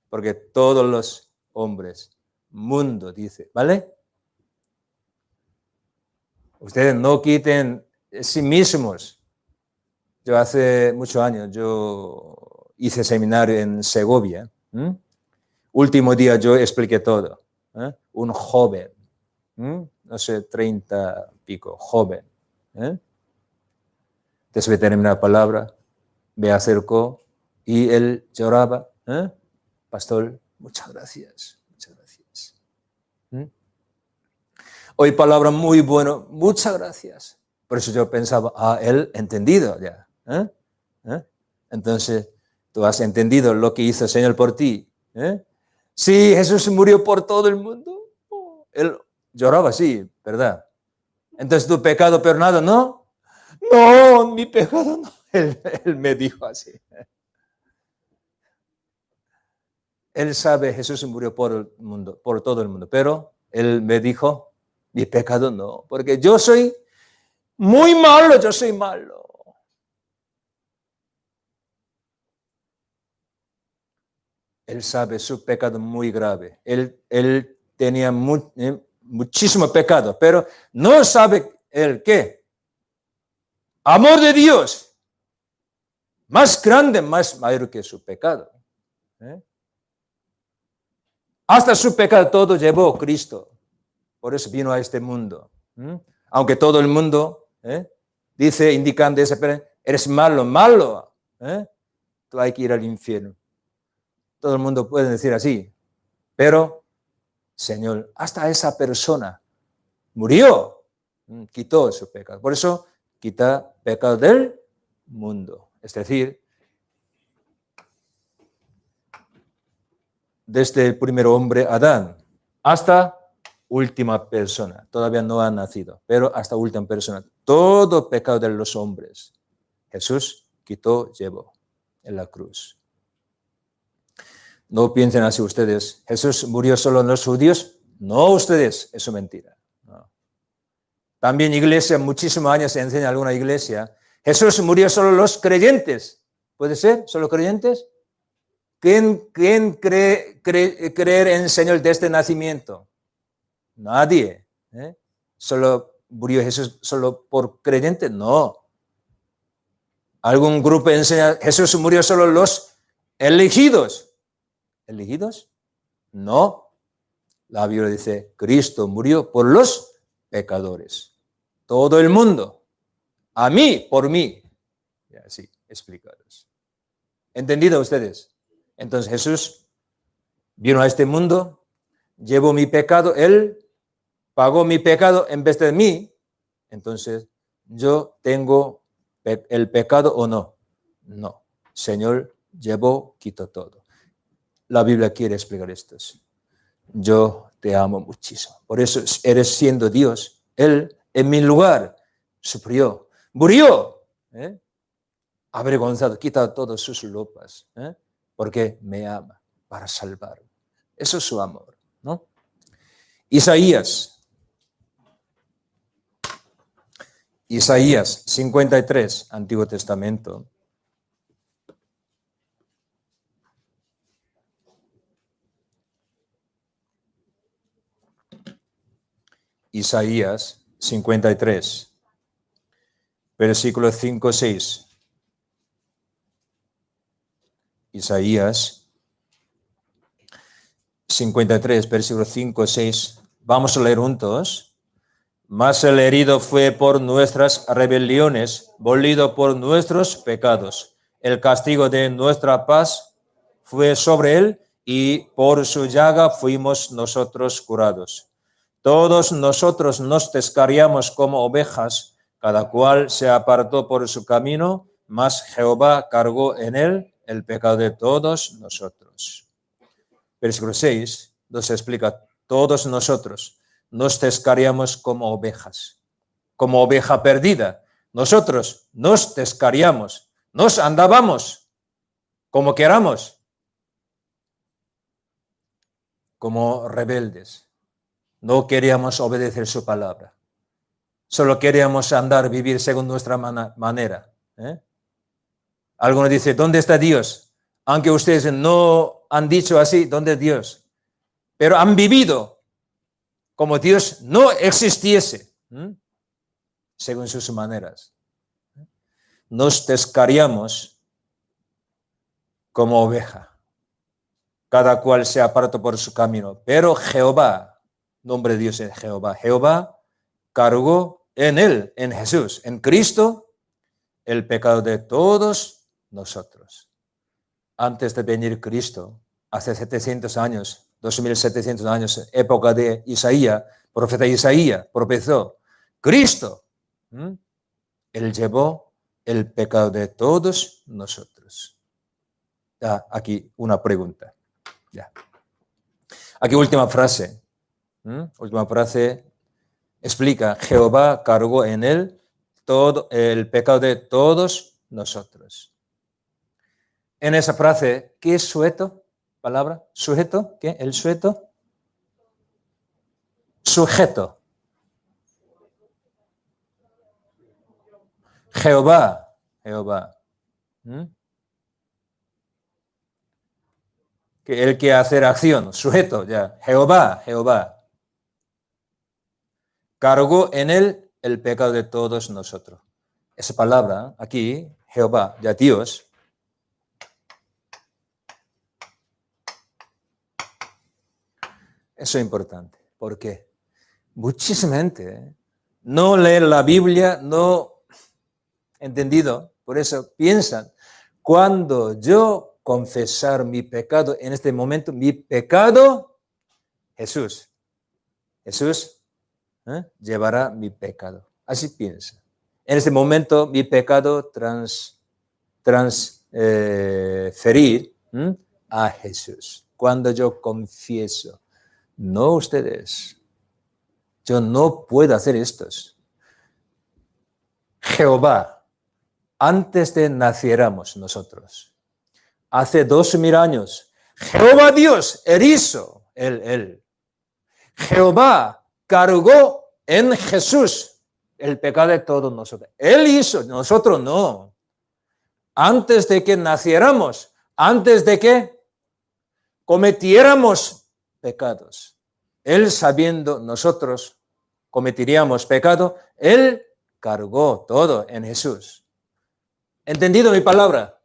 Porque todos los hombres, mundo, dice, ¿vale? Ustedes no quiten sí mismos. Yo hace muchos años, yo hice seminario en Segovia. Último día yo expliqué todo. Un joven, no sé, 30 pico, joven. Después de terminar la palabra, me acercó y él lloraba. Pastor, muchas gracias. Hoy palabra muy buena, muchas gracias. Por eso yo pensaba, él entendido ya. Entonces, tú has entendido lo que hizo el Señor por ti. Sí, Jesús murió por todo el mundo. Él lloraba, sí, ¿verdad? Entonces, tu pecado perdonado, ¿no? No, mi pecado no. Él me dijo así. Él sabe, Jesús murió por el mundo, por todo el mundo, pero él me dijo, mi pecado no, porque yo soy muy malo, yo soy malo. Él sabe su pecado muy grave. Él tenía muchísimo pecado, pero no sabe el qué. Amor de Dios, más grande, más mayor que su pecado. Hasta su pecado todo llevó Cristo. por eso vino a este mundo. Aunque todo el mundo dice, indicando ese, eres malo, malo, tú hay que ir al infierno. Todo el mundo puede decir así, pero, Señor, hasta esa persona murió, quitó su pecado. Por eso, quita pecado del mundo. Es decir, desde el primer hombre, Adán, hasta última persona. Todavía no ha nacido, pero hasta última persona. Todo pecado de los hombres, Jesús quitó, llevó en la cruz. No piensen así ustedes. ¿Jesús murió solo en los judíos? No ustedes, eso es mentira. No. También iglesia, muchísimos años se enseña alguna iglesia. Jesús murió solo los creyentes. ¿Puede ser? ¿Solo creyentes? ¿Quién creer en el Señor desde el nacimiento? Nadie. ¿Solo murió Jesús solo por creyentes? No. ¿Algún grupo enseña Jesús murió solo los elegidos? ¿Elegidos? No. La Biblia dice, Cristo murió por los pecadores. Todo el mundo. A mí, por mí. Y así, explicados. ¿Entendido ustedes? Entonces Jesús vino a este mundo, llevó mi pecado, Él pagó mi pecado en vez de mí. Entonces, ¿yo tengo el pecado o no? No. Señor llevó, quitó todo. La Biblia quiere explicar esto. Yo te amo muchísimo. Por eso eres siendo Dios. Él en mi lugar sufrió, murió, avergonzado, quitado todas sus ropas, porque me ama para salvarme. Eso es su amor, ¿no? Isaías 53, Antiguo Testamento. Isaías 53, versículos 5, 6. Isaías 53, versículos 5, 6. Vamos a leer juntos. Mas el herido fue por nuestras rebeliones, molido por nuestros pecados. El castigo de nuestra paz fue sobre él, y por su llaga fuimos nosotros curados. Todos nosotros nos descarriamos como ovejas, cada cual se apartó por su camino, mas Jehová cargó en él el pecado de todos nosotros. Versículo 6 nos explica, todos nosotros nos descarriamos como ovejas, como oveja perdida. Nosotros nos descarriamos, nos andábamos como queramos, como rebeldes. No queríamos obedecer su palabra. Solo queríamos andar, vivir según nuestra manera. Algunos dicen, ¿dónde está Dios? Aunque ustedes no han dicho así, ¿dónde es Dios? Pero han vivido como Dios no existiese, según sus maneras. Nos descarriamos como oveja. Cada cual se apartó por su camino. Pero Jehová, nombre de Dios es Jehová. Jehová cargó en él, en Jesús, en Cristo, el pecado de todos nosotros. Antes de venir Cristo, hace 700 años, 2700 años, época de Isaías, profeta Isaías, profetizó, Cristo, él llevó el pecado de todos nosotros. Ya, aquí una pregunta. Ya. Aquí última frase. Última frase explica, Jehová cargó en él todo el pecado de todos nosotros. En esa frase, ¿qué es sujeto? Palabra, sujeto, ¿qué? El sujeto. Sujeto. Jehová, Jehová. Que el que hace acción, sujeto, ya. Jehová, Jehová. Cargó en él el pecado de todos nosotros. Esa palabra, aquí, Jehová, ya Dios. Eso es importante. ¿Por qué? Muchísima gente, no leer la Biblia, no entendido. Por eso piensan, cuando yo confesar mi pecado, en este momento, mi pecado, Jesús llevará mi pecado. Así piensa. En este momento, mi pecado transferir a Jesús. Cuando yo confieso, no ustedes, yo no puedo hacer estos. Jehová, antes de naciéramos nosotros, hace 2000 años, Jehová Dios, él. Jehová cargó en Jesús el pecado de todos nosotros. Él hizo, nosotros no. Antes de que naciéramos, antes de que cometiéramos pecados, Él sabiendo nosotros cometeríamos pecado, Él cargó todo en Jesús. ¿Entendido mi palabra?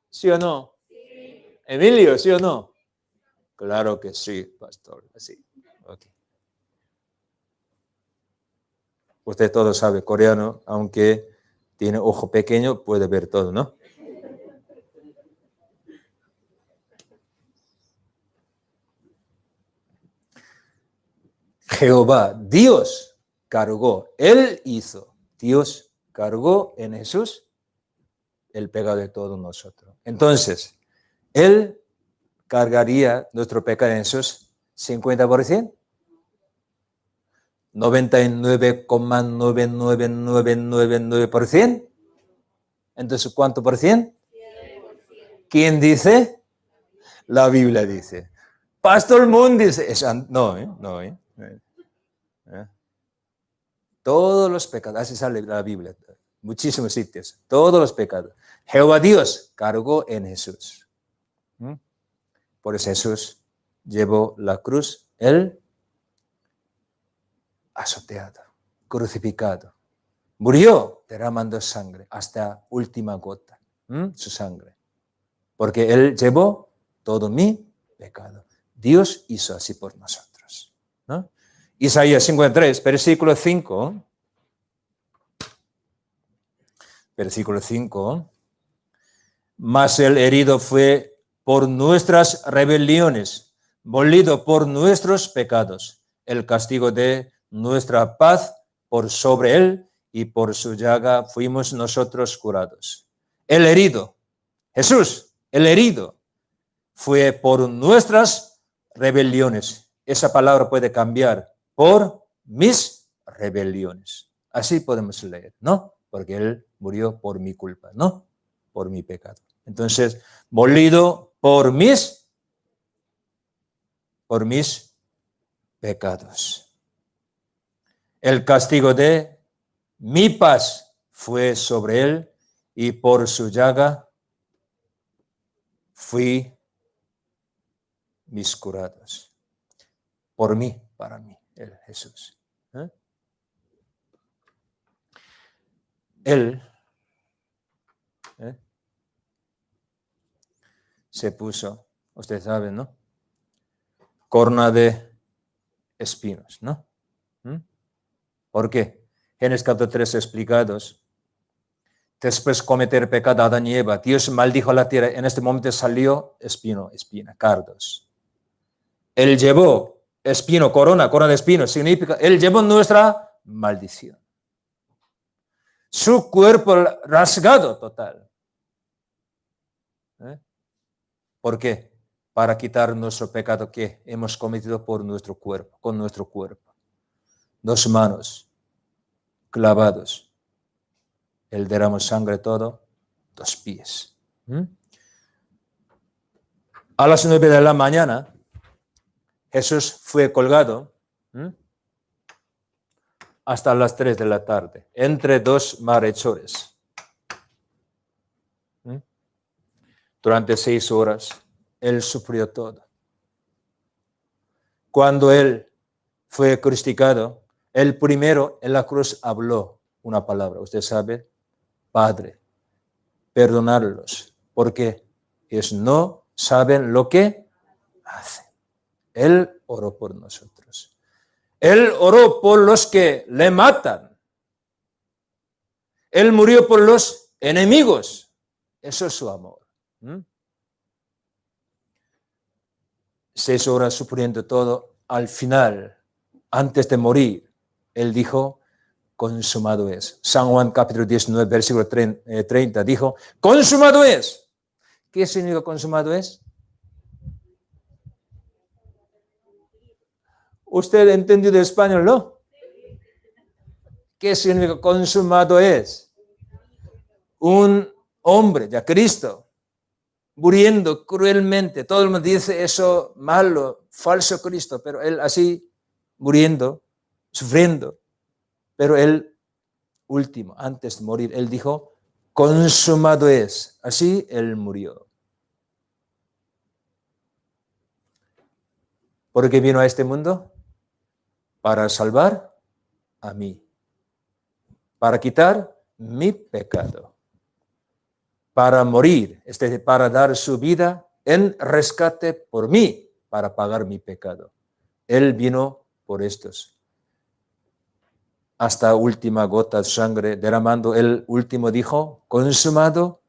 ¿Sí o no? Sí. Emilio, ¿sí o no? Claro que sí, pastor. Sí. Okay. Usted todo sabe coreano, aunque tiene ojo pequeño, puede ver todo, ¿no? Jehová, Dios cargó, Él hizo, Dios cargó en Jesús el pecado de todos nosotros. Entonces, Él cargaría nuestro pecado en Jesús 50%, 99,99999%. Entonces, ¿cuánto por ciento? 100%. ¿Quién dice? La Biblia dice. Pastor Moon dice, no. Todos los pecados, así sale la Biblia, muchísimos sitios, todos los pecados. Jehová Dios cargó en Jesús. Por eso Jesús llevó la cruz, Él azoteado, crucificado, murió derramando sangre hasta última gota, su sangre, porque Él llevó todo mi pecado. Dios hizo así por nosotros, ¿no? Isaías 53, versículo 5. Versículo 5. Mas el herido fue por nuestras rebeliones, molido por nuestros pecados. El castigo de nuestra paz por sobre él, y por su llaga fuimos nosotros curados. El herido, Jesús, el herido, fue por nuestras rebeliones. Esa palabra puede cambiar por mis rebeliones. Así podemos leer, ¿no? Porque Él murió por mi culpa, ¿no? Por mi pecado. Entonces, molido por mis pecados. El castigo de mi paz fue sobre Él, y por su llaga fui mis curados. Por mí, para mí, el Jesús. Él se puso, ustedes saben, ¿no? Corona de espinos, ¿no? ¿Por qué? Génesis capítulo 3 explicados. Después cometer pecado Adán y Eva, Dios maldijo la tierra. En este momento salió espina, cardos. Él llevó espino, corona de espinos, significa, Él llevó nuestra maldición. Su cuerpo rasgado total. ¿Por qué? Para quitar nuestro pecado que hemos cometido por nuestro cuerpo, con nuestro cuerpo. 2 manos clavados. Él derramó sangre todo, 2 pies. A las 9 de la mañana, Jesús fue colgado hasta las 3 de la tarde, entre 2 malhechores. Durante 6 horas, Él sufrió todo. Cuando Él fue crucificado, el primero en la cruz habló una palabra. Usted sabe, Padre, perdonarlos, porque ellos no saben lo que hacen. Él oró por nosotros. Él oró por los que le matan. Él murió por los enemigos. Eso es su amor. 6 horas sufriendo todo. Al final, antes de morir, Él dijo, consumado es. San Juan capítulo 19, versículo 30 dijo, consumado es. ¿Qué significa consumado es? ¿Usted ha entendido español, no? ¿Qué significa consumado es? Un hombre, ya Cristo, muriendo cruelmente. Todo el mundo dice eso malo, falso Cristo, pero Él así, muriendo, sufriendo. Pero Él, último, antes de morir, Él dijo, consumado es. Así Él murió. ¿Por qué vino a este mundo? Para salvar a mí, para quitar mi pecado, para morir, para dar su vida en rescate por mí, para pagar mi pecado. Él vino por estos. Hasta última gota de sangre derramando, el último dijo, consumado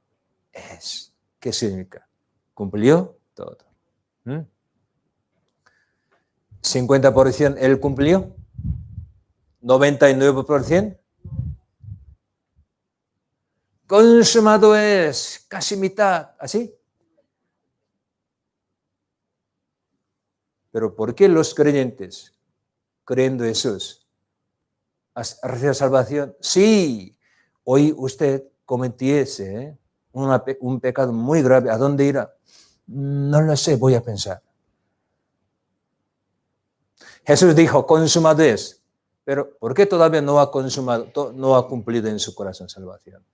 es. ¿Qué significa? Cumplió todo. 50% Él cumplió, 99%. Consumado es, casi mitad, así. Pero ¿por qué los creyentes, creyendo en Jesús, reciben salvación? Sí, hoy usted cometiese un pecado muy grave, ¿a dónde irá? No lo sé, voy a pensar. Jesús dijo, consumado es. Pero ¿por qué todavía no ha consumado, no ha cumplido en su corazón salvación?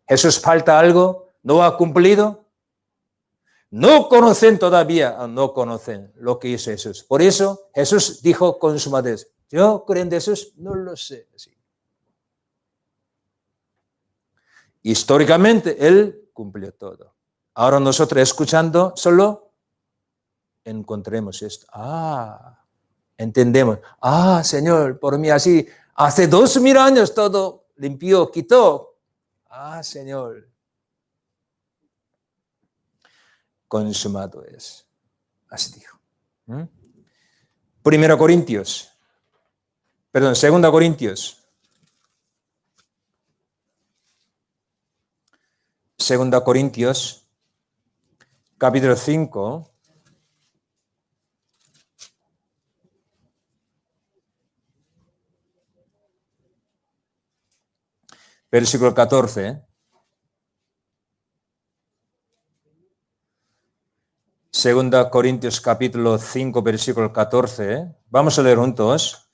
Jesús falta algo, no ha cumplido. No conocen todavía, no conocen lo que hizo Jesús. Por eso Jesús dijo consumado es. ¿Yo creo en Jesús? No lo sé. Sí. Históricamente Él cumplió todo. Ahora nosotros escuchando solo encontremos esto. Entendemos. Señor, por mí así, hace 2000 años todo limpió, quitó. Señor. Consumado es. Así dijo. 2 Corintios. 2 Corintios, capítulo 5. Versículo 14. 2 Corintios capítulo 5, versículo 14. Vamos a leer juntos.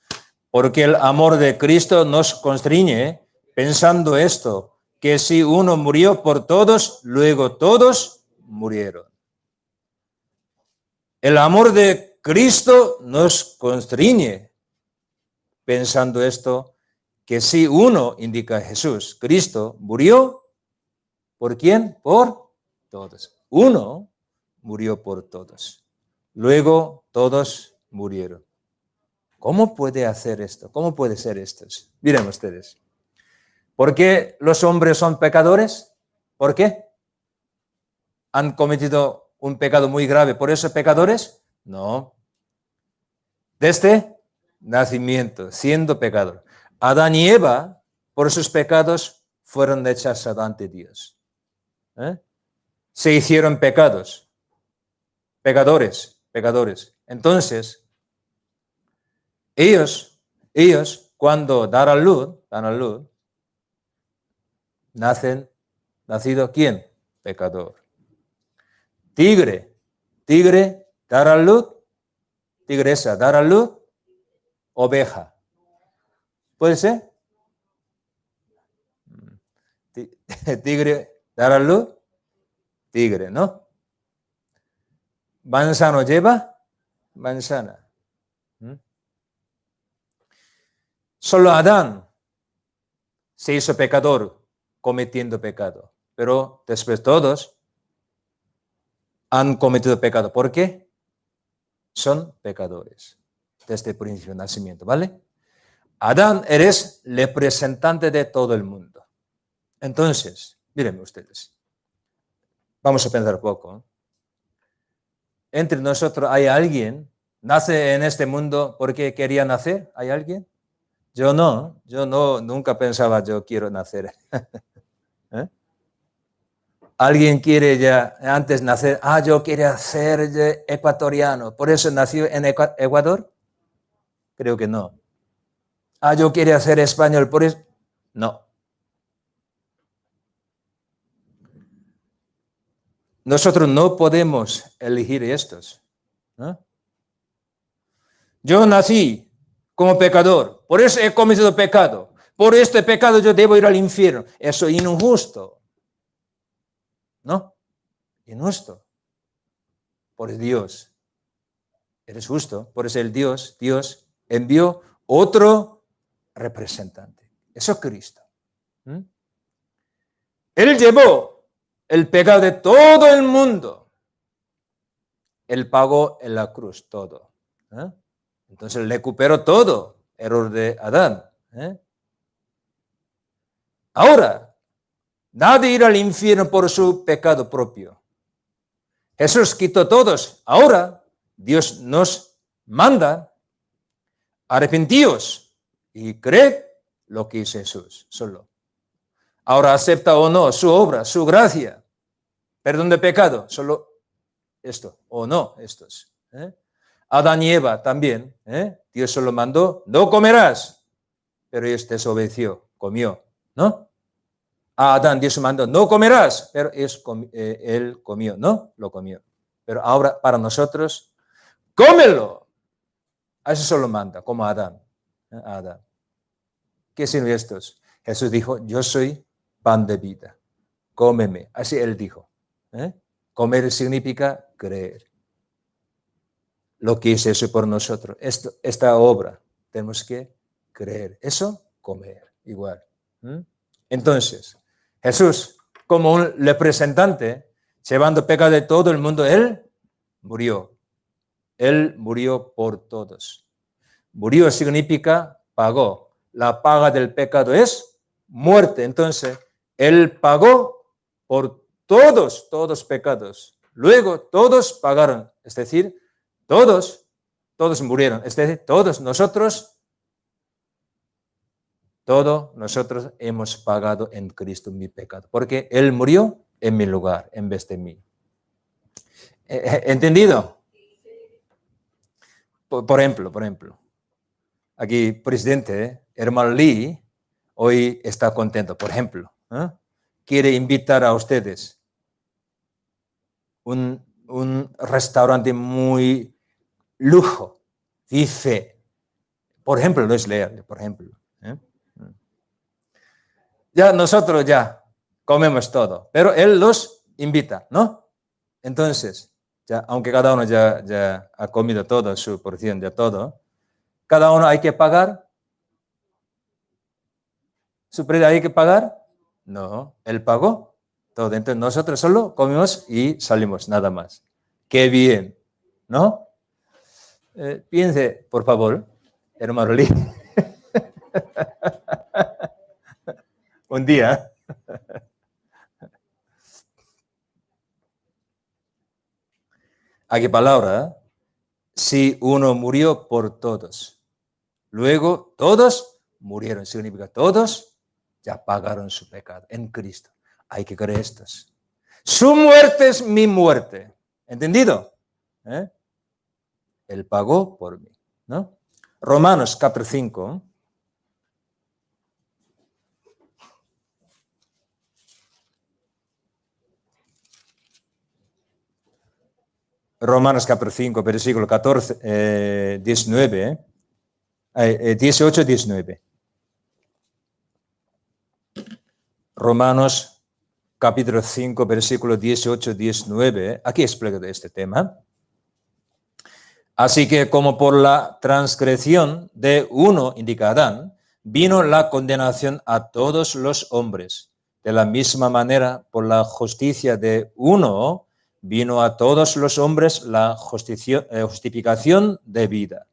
Porque el amor de Cristo nos constriñe, pensando esto, que si uno murió por todos, luego todos murieron. El amor de Cristo nos constriñe, pensando esto, que si uno, indica Jesús, Cristo, murió, ¿por quién? Por todos. Uno murió por todos. Luego todos murieron. ¿Cómo puede hacer esto? ¿Cómo puede ser esto? Miren ustedes. ¿Por qué los hombres son pecadores? ¿Por qué? ¿Han cometido un pecado muy grave? ¿Por eso pecadores? No. Desde nacimiento, siendo pecador. Adán y Eva, por sus pecados, fueron rechazados ante Dios. Se hicieron pecadores. Entonces, ellos cuando dan a luz, nacido ¿quién? Pecador. Tigre, dar a luz, tigresa, dar a luz, oveja. ¿Puede ser? Tigre, dar a luz, tigre, ¿no? Manzano lleva manzana. Solo Adán se hizo pecador cometiendo pecado, pero después todos han cometido pecado. ¿Por qué? Son pecadores. desde el principio del nacimiento, ¿vale? Adán, eres representante de todo el mundo. Entonces, miren ustedes, vamos a pensar un poco. Entre nosotros hay alguien, nace en este mundo porque quería nacer, ¿hay alguien? Yo no, nunca pensaba yo quiero nacer. ¿Eh? ¿Alguien quiere ya antes nacer? Yo quería ser ecuatoriano, por eso nació en Ecuador. Creo que no. Yo quería ser español, por eso. No. Nosotros no podemos elegir estos. ¿No? Yo nací como pecador, por eso he cometido pecado. Por este pecado yo debo ir al infierno. Eso es injusto. ¿No? Injusto. Por Dios. Eres justo. Por eso Dios envió otro representante. Eso es Cristo. Él llevó el pecado de todo el mundo. Él pagó en la cruz todo. Entonces recuperó todo. Error de Adán. Ahora, nadie irá al infierno por su pecado propio. Jesús quitó todos. Ahora, Dios nos manda, arrepentíos y cree lo que hizo Jesús solo. Ahora acepta o no su obra, su gracia, perdón de pecado, solo esto o no estos. Adán y Eva también, Dios solo mandó, no comerás, pero ellos desobedeció, comió, ¿no? A Adán Dios mandó, no comerás, pero él comió, ¿no? Lo comió. Pero ahora para nosotros, cómelo. A eso solo manda, como a Adán. A Adán. ¿Qué significan estos? Jesús dijo, yo soy pan de vida, cómeme. Así él dijo. Comer significa creer. Lo que hizo eso por nosotros. Esta obra tenemos que creer. Eso, comer, igual. Entonces, Jesús, como un representante, llevando pecado de todo el mundo, Él murió. Él murió por todos. Murió significa pagó. La paga del pecado es muerte. Entonces, Él pagó por todos pecados. Luego, todos pagaron. Es decir, todos murieron. Es decir, todos nosotros hemos pagado en Cristo mi pecado. Porque Él murió en mi lugar, en vez de mí. ¿Entendido? Por ejemplo, aquí, presidente, hermano Lee, hoy está contento, por ejemplo. Quiere invitar a ustedes un restaurante muy lujo. Dice, por ejemplo, no es leerle, por ejemplo. Ya nosotros ya comemos todo, pero él los invita, ¿no? Entonces, ya, aunque cada uno ya ha comido todo, su porción de todo, cada uno hay que pagar. ¿Su precio hay que pagar? No, él pagó todo. Entonces nosotros solo comemos y salimos, nada más. Qué bien, ¿no? Piense, por favor, hermano Lee. Un día. Aquí palabra, si uno murió por todos, luego todos murieron, significa todos ya pagaron su pecado en Cristo. Hay que creer estos. Su muerte es mi muerte. ¿Entendido? Él pagó por mí, ¿no? Romanos capítulo 5. Romanos capítulo 5, versículo 14, 19, 18, 19. Romanos capítulo 5, versículo 18, 19. Aquí explica de este tema. Así que como por la transgresión de uno, indica Adán, vino la condenación a todos los hombres. De la misma manera, por la justicia de uno, vino a todos los hombres la justificación de vida.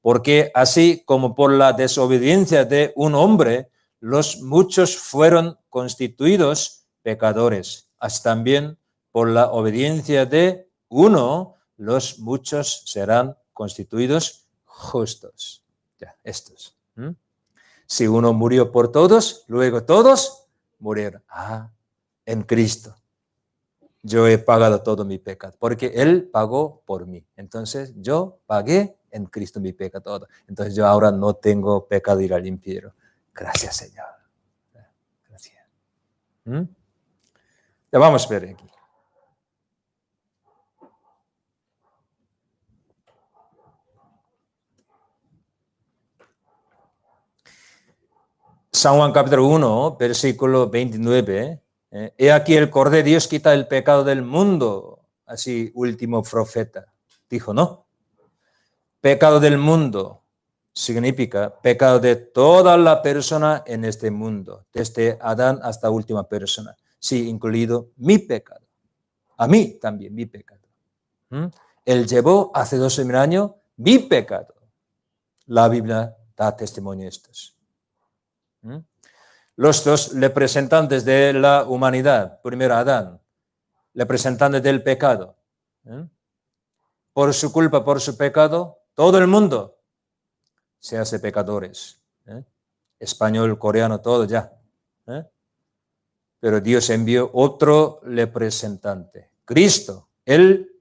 Porque así como por la desobediencia de un hombre, los muchos fueron constituidos pecadores, así también por la obediencia de uno, los muchos serán constituidos justos. Ya, estos. Si uno murió por todos, luego todos murieron. En Cristo. Yo he pagado todo mi pecado, porque Él pagó por mí. Entonces yo pagué en Cristo mi pecado todo. Entonces yo ahora no tengo pecado de ir al infierno. Gracias, Señor. Gracias. Ya vamos a ver aquí. San Juan capítulo 1, versículo 29. He aquí el Cordero de Dios quita el pecado del mundo. Así, último profeta dijo, ¿no? Pecado del mundo significa pecado de toda la persona en este mundo, desde Adán hasta última persona. Sí, incluido mi pecado. A mí también, mi pecado. Él llevó hace 12.000 años mi pecado. La Biblia da testimonio de estos. Los dos representantes de la humanidad, primero Adán, representantes del pecado. Por su culpa, por su pecado, todo el mundo se hace pecadores. Español, coreano, todo ya. Pero Dios envió otro representante, Cristo. Él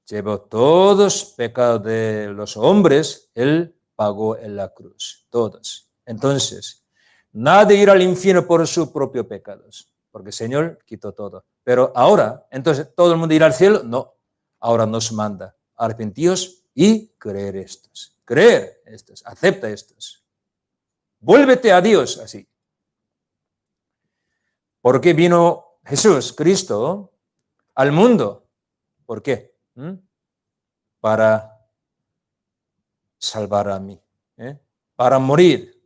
llevó todos los pecados de los hombres, Él pagó en la cruz, todos. Entonces, nadie irá al infierno por sus propios pecados, porque el Señor quitó todo. Pero ahora, entonces, ¿todo el mundo irá al cielo? No. Ahora nos manda, arrepentíos y creer estos. Creer estos, acepta estos. Vuélvete a Dios así. ¿Por qué vino Jesús, Cristo, al mundo? ¿Por qué? Para salvar a mí, para morir.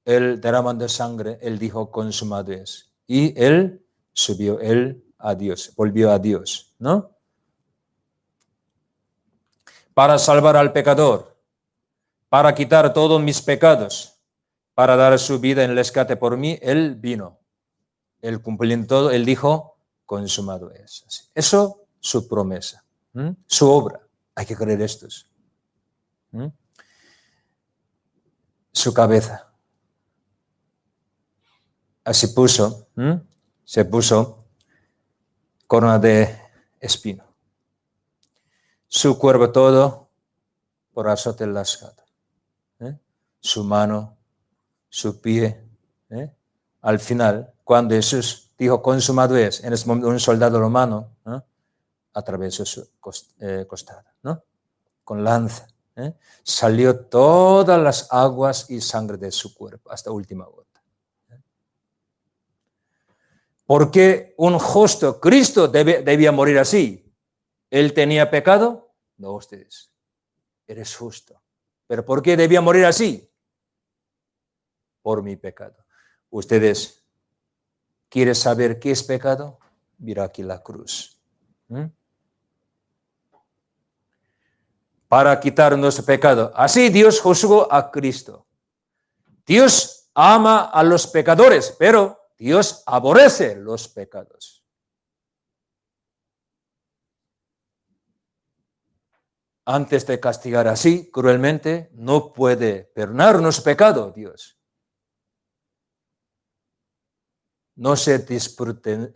Él derramando sangre, Él dijo consumado es. Y Él subió, Él a Dios, volvió a Dios, ¿no? Para salvar al pecador, para quitar todos mis pecados, para dar su vida en rescate por mí, Él vino. Él cumplió en todo, Él dijo, consumado es. Eso, su promesa, su obra. Hay que creer estos. Su cabeza. Así se puso corona de espino. Su cuerpo todo por azote lascado. Su mano, su pie. Al final, cuando Jesús dijo consumado es, en ese momento un soldado romano atravesó su costada, ¿no? Con lanza. Salió todas las aguas y sangre de su cuerpo hasta última gota. ¿Por qué un justo Cristo debía morir así? ¿Él tenía pecado? No, ustedes. Eres justo. ¿Pero por qué debía morir así? Por mi pecado. Ustedes, ¿quieren saber qué es pecado? Mira aquí la cruz. Para quitar nuestro pecado. Así Dios juzgó a Cristo. Dios ama a los pecadores, pero Dios aborrece los pecados. Antes de castigar así, cruelmente, no puede perdonarnos pecado, Dios. No se disfruten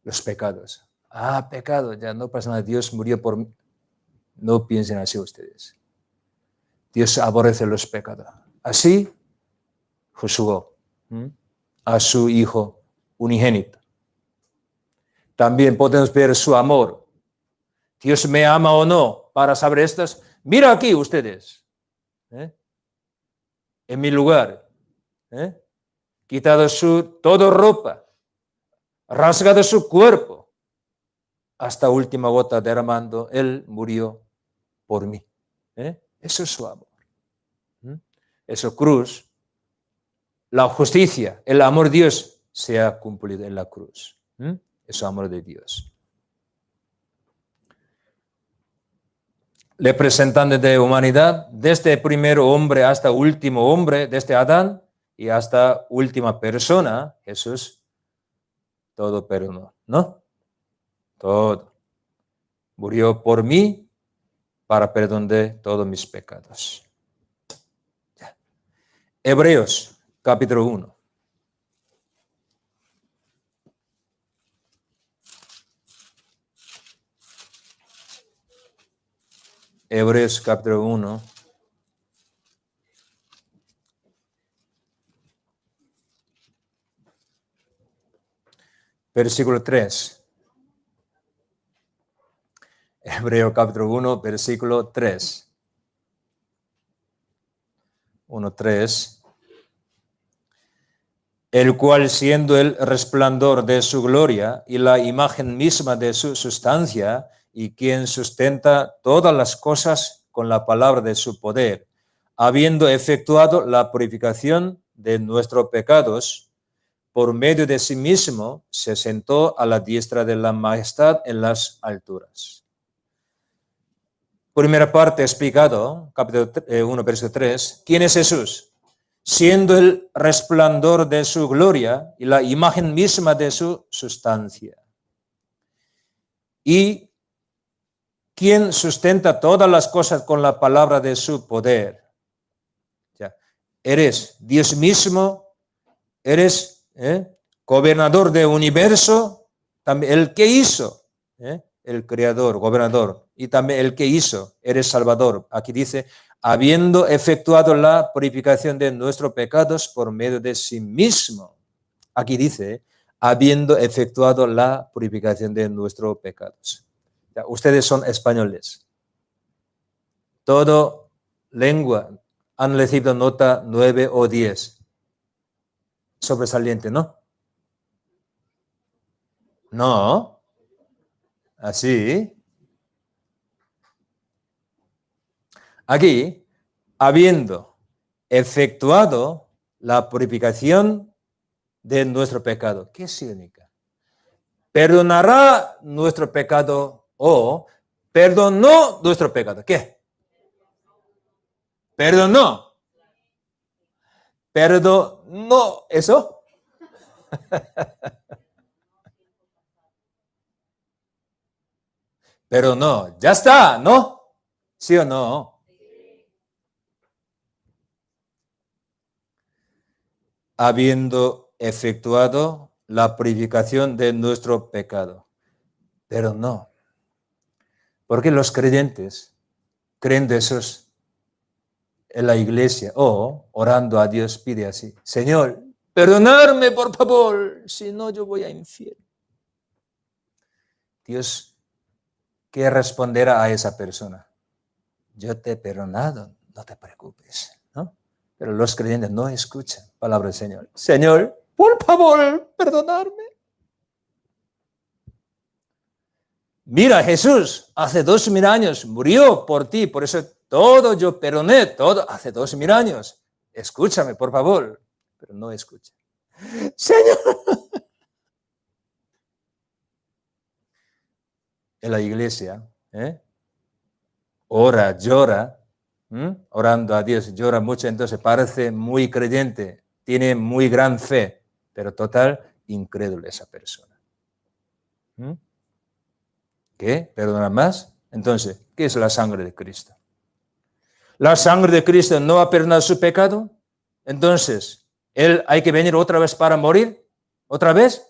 los pecados. Pecado, ya no pasa nada, Dios murió por mí. No piensen así ustedes. Dios aborrece los pecados. Así juzgó a su Hijo unigénito. También podemos ver su amor. Dios me ama o no. Para saber estas, mira aquí ustedes. En mi lugar. Quitado su toda ropa. Rasgado su cuerpo. Hasta última gota derramando. Él murió por mí. Eso es su amor. Eso cruz. La justicia, el amor de Dios se ha cumplido en la cruz. Es el amor de Dios. representante de humanidad, desde primer hombre hasta último hombre, desde Adán y hasta última persona, Jesús, todo perdonó, ¿no? Todo. Murió por mí para perdón de todos mis pecados. Ya. Hebreos, capítulo 1. Hebreos, capítulo 1. Versículo 3. Hebreo capítulo 1, versículo 3. 1:3. El cual, siendo el resplandor de su gloria y la imagen misma de su sustancia, y quien sustenta todas las cosas con la palabra de su poder, habiendo efectuado la purificación de nuestros pecados, por medio de sí mismo se sentó a la diestra de la majestad en las alturas. Primera parte explicado, capítulo 1, versículo 3. ¿Quién es Jesús? Siendo el resplandor de su gloria y la imagen misma de su sustancia. Y quien sustenta todas las cosas con la palabra de su poder. Ya. Eres Dios mismo, eres gobernador del universo, también el que hizo, el creador, gobernador, y también el que hizo, eres salvador. Aquí dice, habiendo efectuado la purificación de nuestros pecados por medio de sí mismo. Aquí dice, habiendo efectuado la purificación de nuestros pecados. Ya, ustedes son españoles. Todo lengua han recibido nota 9 o 10. Sobresaliente, ¿no? No. Así. Aquí, habiendo efectuado la purificación de nuestro pecado. ¿Qué significa? Perdonará nuestro pecado o perdonó nuestro pecado. ¿Qué? Perdonó. Perdonó. ¿Eso? Pero no, ya está, ¿no? ¿Sí o no? Habiendo efectuado la purificación de nuestro pecado. Pero no. Porque los creyentes creen de esos en la iglesia o orando a Dios pide así, Señor, perdonarme por favor, si no yo voy a infierno. Dios, ¿qué responderá a esa persona? Yo te he perdonado, no te preocupes, ¿no? Pero los creyentes no escuchan palabra del Señor. Señor, por favor, perdonarme. Mira, Jesús, hace 2000 años murió por ti, por eso todo yo perdoné, todo hace 2000 años. Escúchame, por favor. Pero no escucha. Señor. En la iglesia, ora, llora, orando a Dios, llora mucho, entonces parece muy creyente, tiene muy gran fe, pero total incrédulo esa persona. ¿Qué? ¿Perdona más? Entonces, ¿qué es la sangre de Cristo? ¿La sangre de Cristo no ha perdonado su pecado? Entonces, ¿él hay que venir otra vez para morir? ¿Otra vez?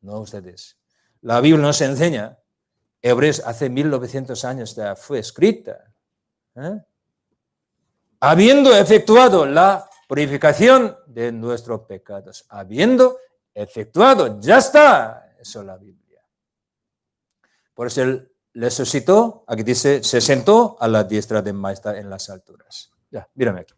No, ustedes. La Biblia nos enseña, Hebreos hace 1900 años ya fue escrita. Habiendo efectuado la purificación de nuestros pecados. Habiendo efectuado, ya está. Eso es la Biblia. Por eso él resucitó, aquí dice, se sentó a la diestra de majestad en las alturas. Ya, mírame aquí.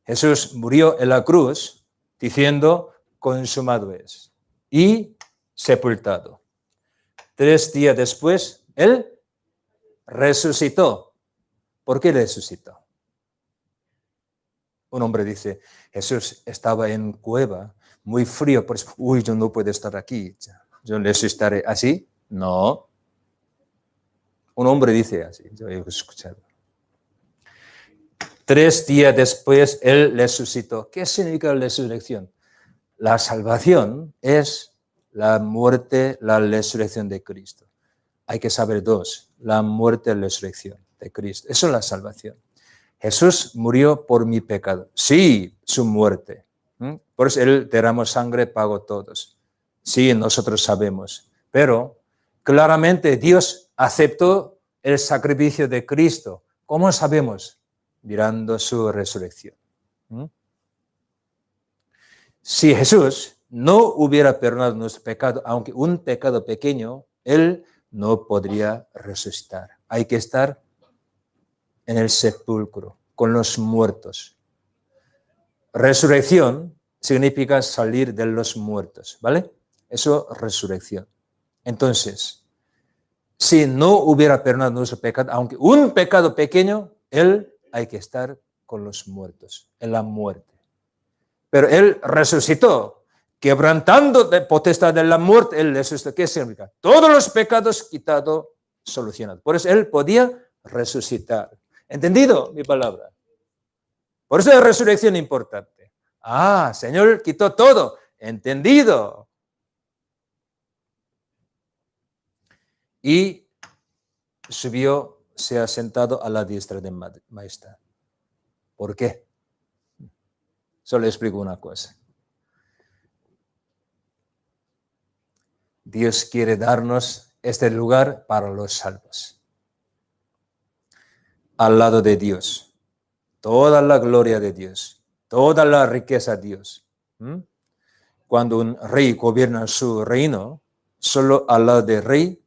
Jesús murió en la cruz diciendo, consumado es, y sepultado. 3 días después, él resucitó. ¿Por qué resucitó? Un hombre dice, Jesús estaba en cueva muy frío, por eso, uy, yo no puedo estar aquí, yo resucitaré así. No. Un hombre dice así, yo he escuchado. 3 días después, Él resucitó. ¿Qué significa la resurrección? La salvación es la muerte, la resurrección de Cristo. Hay que saber dos, la muerte y la resurrección de Cristo. Eso es la salvación. Jesús murió por mi pecado. Sí, su muerte. Por eso Él derramó sangre, pagó todos. Sí, nosotros sabemos. Pero claramente Dios aceptó el sacrificio de Cristo. ¿Cómo sabemos? Mirando su resurrección. Si Jesús no hubiera perdonado nuestro pecado, aunque un pecado pequeño, Él no podría resucitar. Hay que estar en el sepulcro, con los muertos. Resurrección significa salir de los muertos, ¿vale? Eso es resurrección. Entonces, si no hubiera perdonado nuestro pecado, aunque un pecado pequeño, Él hay que estar con los muertos, en la muerte. Pero Él resucitó, quebrantando la potestad de la muerte, Él resucitó. ¿Qué significa? Todos los pecados quitados, solucionados. Por eso Él podía resucitar. ¿Entendido mi palabra? Por eso la resurrección es importante. Ah, Señor quitó todo. Entendido. Y subió, se ha sentado a la diestra de Majestad. ¿Por qué? Solo explico una cosa. Dios quiere darnos este lugar para los salvos. Al lado de Dios. Toda la gloria de Dios. Toda la riqueza de Dios. Cuando un rey gobierna su reino, solo al lado del rey,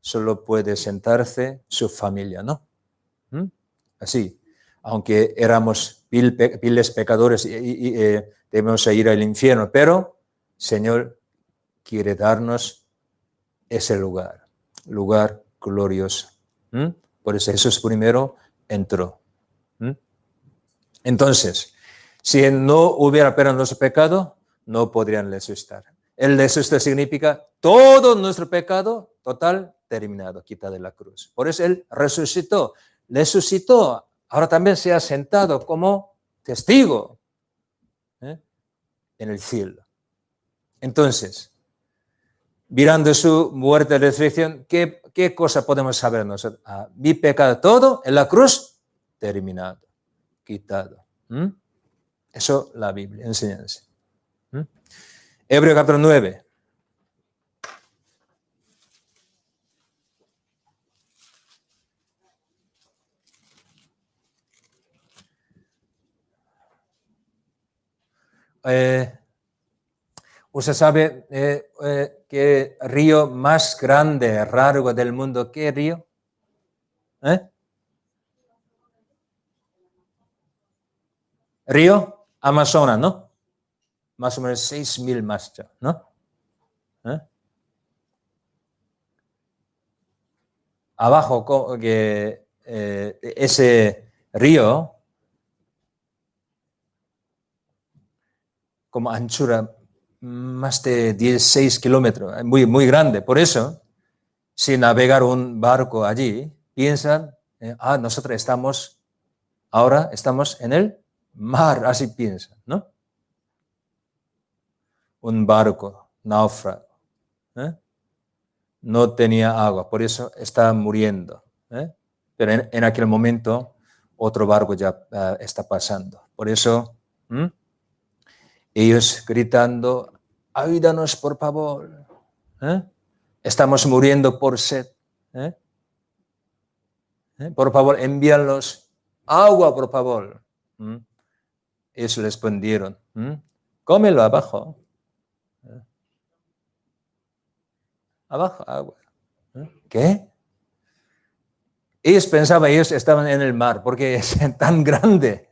solo puede sentarse su familia, ¿no? Así. Aunque éramos viles pecadores y debemos ir al infierno, pero Señor quiere darnos ese lugar glorioso. Por eso Jesús primero entró. Entonces, si no hubiera perdonado nuestro pecado, no podrían resucitar. El resucitar significa todo nuestro pecado total terminado, quitado de la cruz. Por eso Él resucitó. Ahora también se ha sentado como testigo en el cielo. Entonces, mirando su muerte y resurrección, ¿qué cosa podemos saber nosotros? Mi pecado todo en la cruz, terminado, quitado. Eso la Biblia enseña. Hebreos capítulo 9. ¿Usted sabe qué río más grande, largo del mundo? ¿Qué río? Río Amazonas, ¿no? Más o menos 6.000 más, ¿no? Abajo, ese río, como anchura, más de 16 kilómetros, muy, muy grande. Por eso, si navegar un barco allí, piensan, nosotros ahora estamos en el mar, así piensan, ¿no? Un barco, náufrago, no tenía agua, por eso está muriendo. Pero en aquel momento, otro barco ya está pasando. Por eso, ellos gritando, ayúdanos por favor. Estamos muriendo por sed. Por favor, envíanos agua, por favor. Ellos respondieron, cómelo abajo. Abajo, agua. ¿Qué? Ellos pensaban, ellos estaban en el mar, porque es tan grande.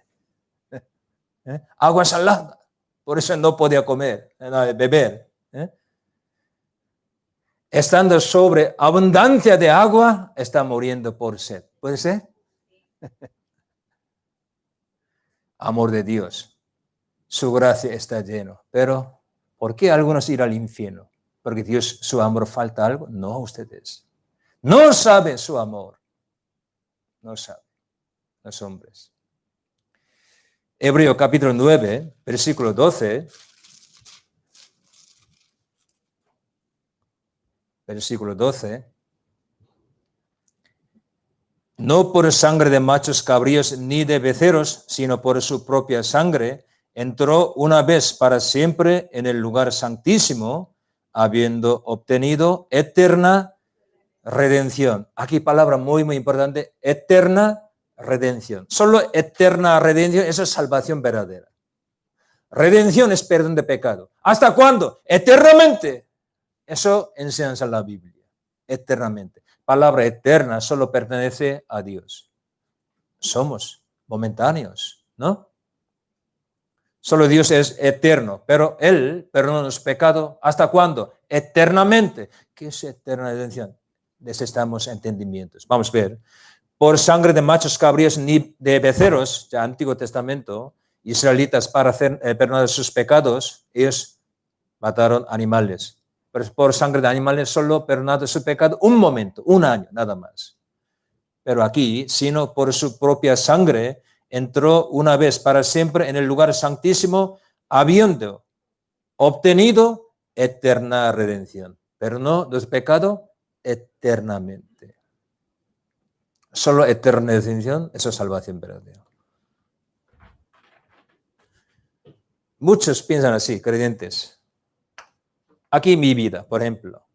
Agua salada. Por eso no podía beber. Estando sobre abundancia de agua, está muriendo por sed. ¿Puede ser? Amor de Dios. Su gracia está lleno. Pero ¿Por qué algunos ir al infierno? ¿Porque Dios, su amor falta algo? No, ustedes. No saben su amor. No saben los hombres. Hebreo capítulo 9, versículo 12. Versículo 12. No por sangre de machos cabríos ni de becerros, sino por su propia sangre, entró una vez para siempre en el lugar santísimo, habiendo obtenido eterna redención. Aquí palabra muy, muy importante, eterna redención. Solo eterna redención, eso es salvación verdadera. Redención es perdón de pecado. ¿Hasta cuándo? Eternamente. Eso enseña la Biblia, eternamente. Palabra eterna solo pertenece a Dios. Somos momentáneos, ¿no? Solo Dios es eterno, pero Él perdona los pecados. ¿Hasta cuándo? Eternamente. ¿Qué es eterna redención? Necesitamos entendimientos. Vamos a ver. Por sangre de machos cabríos ni de becerros, ya Antiguo Testamento, israelitas para hacer perdonar sus pecados, ellos mataron animales. Pero por sangre de animales solo perdonado su pecado un momento, un año, nada más. Pero aquí, sino por su propia sangre, entró una vez para siempre en el lugar santísimo, habiendo obtenido eterna redención. Perdonó los pecados eternamente. Solo eterna redención, eso es salvación verdadera. Muchos piensan así, creyentes. Aquí mi vida, por ejemplo.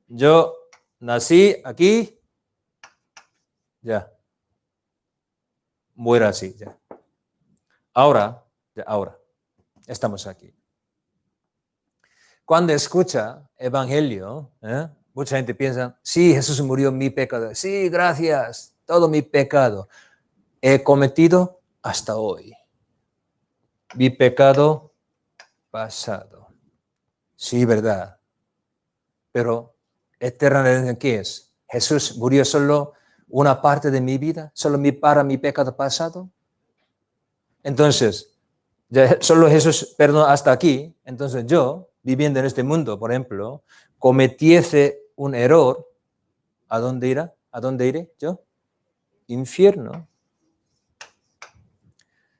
Yo nací aquí, ya. Muero así, ya. Ahora, estamos aquí. Cuando escucha evangelio, mucha gente piensa, sí, Jesús murió mi pecado. Sí, gracias, todo mi pecado he cometido hasta hoy. Mi pecado pasado. Sí, verdad. Pero eterna redención, ¿qué es? Jesús murió solo una parte de mi vida, solo para mi pecado pasado. Entonces, solo Jesús perdonó hasta aquí. Entonces yo, viviendo en este mundo, por ejemplo, cometiese un error, ¿a dónde irá? ¿A dónde iré yo? Infierno.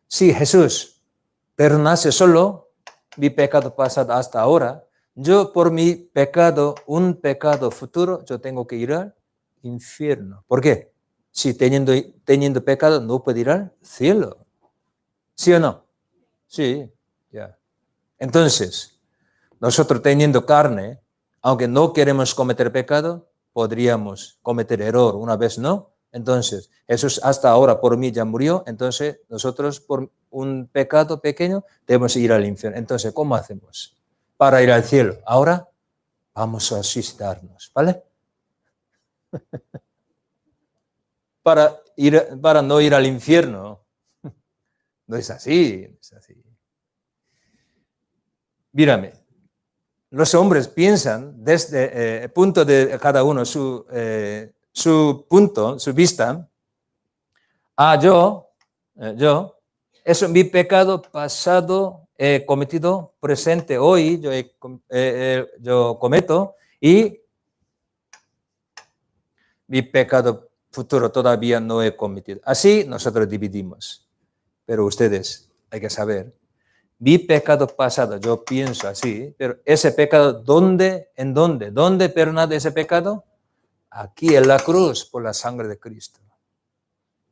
Si Jesús perdonase solo mi pecado pasado hasta ahora, yo por mi pecado, un pecado futuro, yo tengo que ir al infierno. ¿Por qué? Si teniendo pecado no puedo ir al cielo. ¿Sí o no? Sí, ya. Entonces, nosotros teniendo carne, aunque no queremos cometer pecado, podríamos cometer error una vez, ¿no? Entonces, Jesús hasta ahora por mí ya murió, entonces nosotros por un pecado pequeño debemos ir al infierno. Entonces, ¿cómo hacemos para ir al cielo? Ahora vamos a suicidarnos, ¿vale? Para no ir al infierno. No es así, no es así. Mírame, los hombres piensan desde el punto de cada uno, su punto, su vista. Yo, eso es mi pecado pasado cometido, presente hoy, yo cometo, y mi pecado futuro todavía no he cometido. Así nosotros dividimos. Pero ustedes, hay que saber, mi pecado pasado, yo pienso así, pero ese pecado, ¿dónde perdonado ese pecado? Aquí en la cruz, por la sangre de Cristo.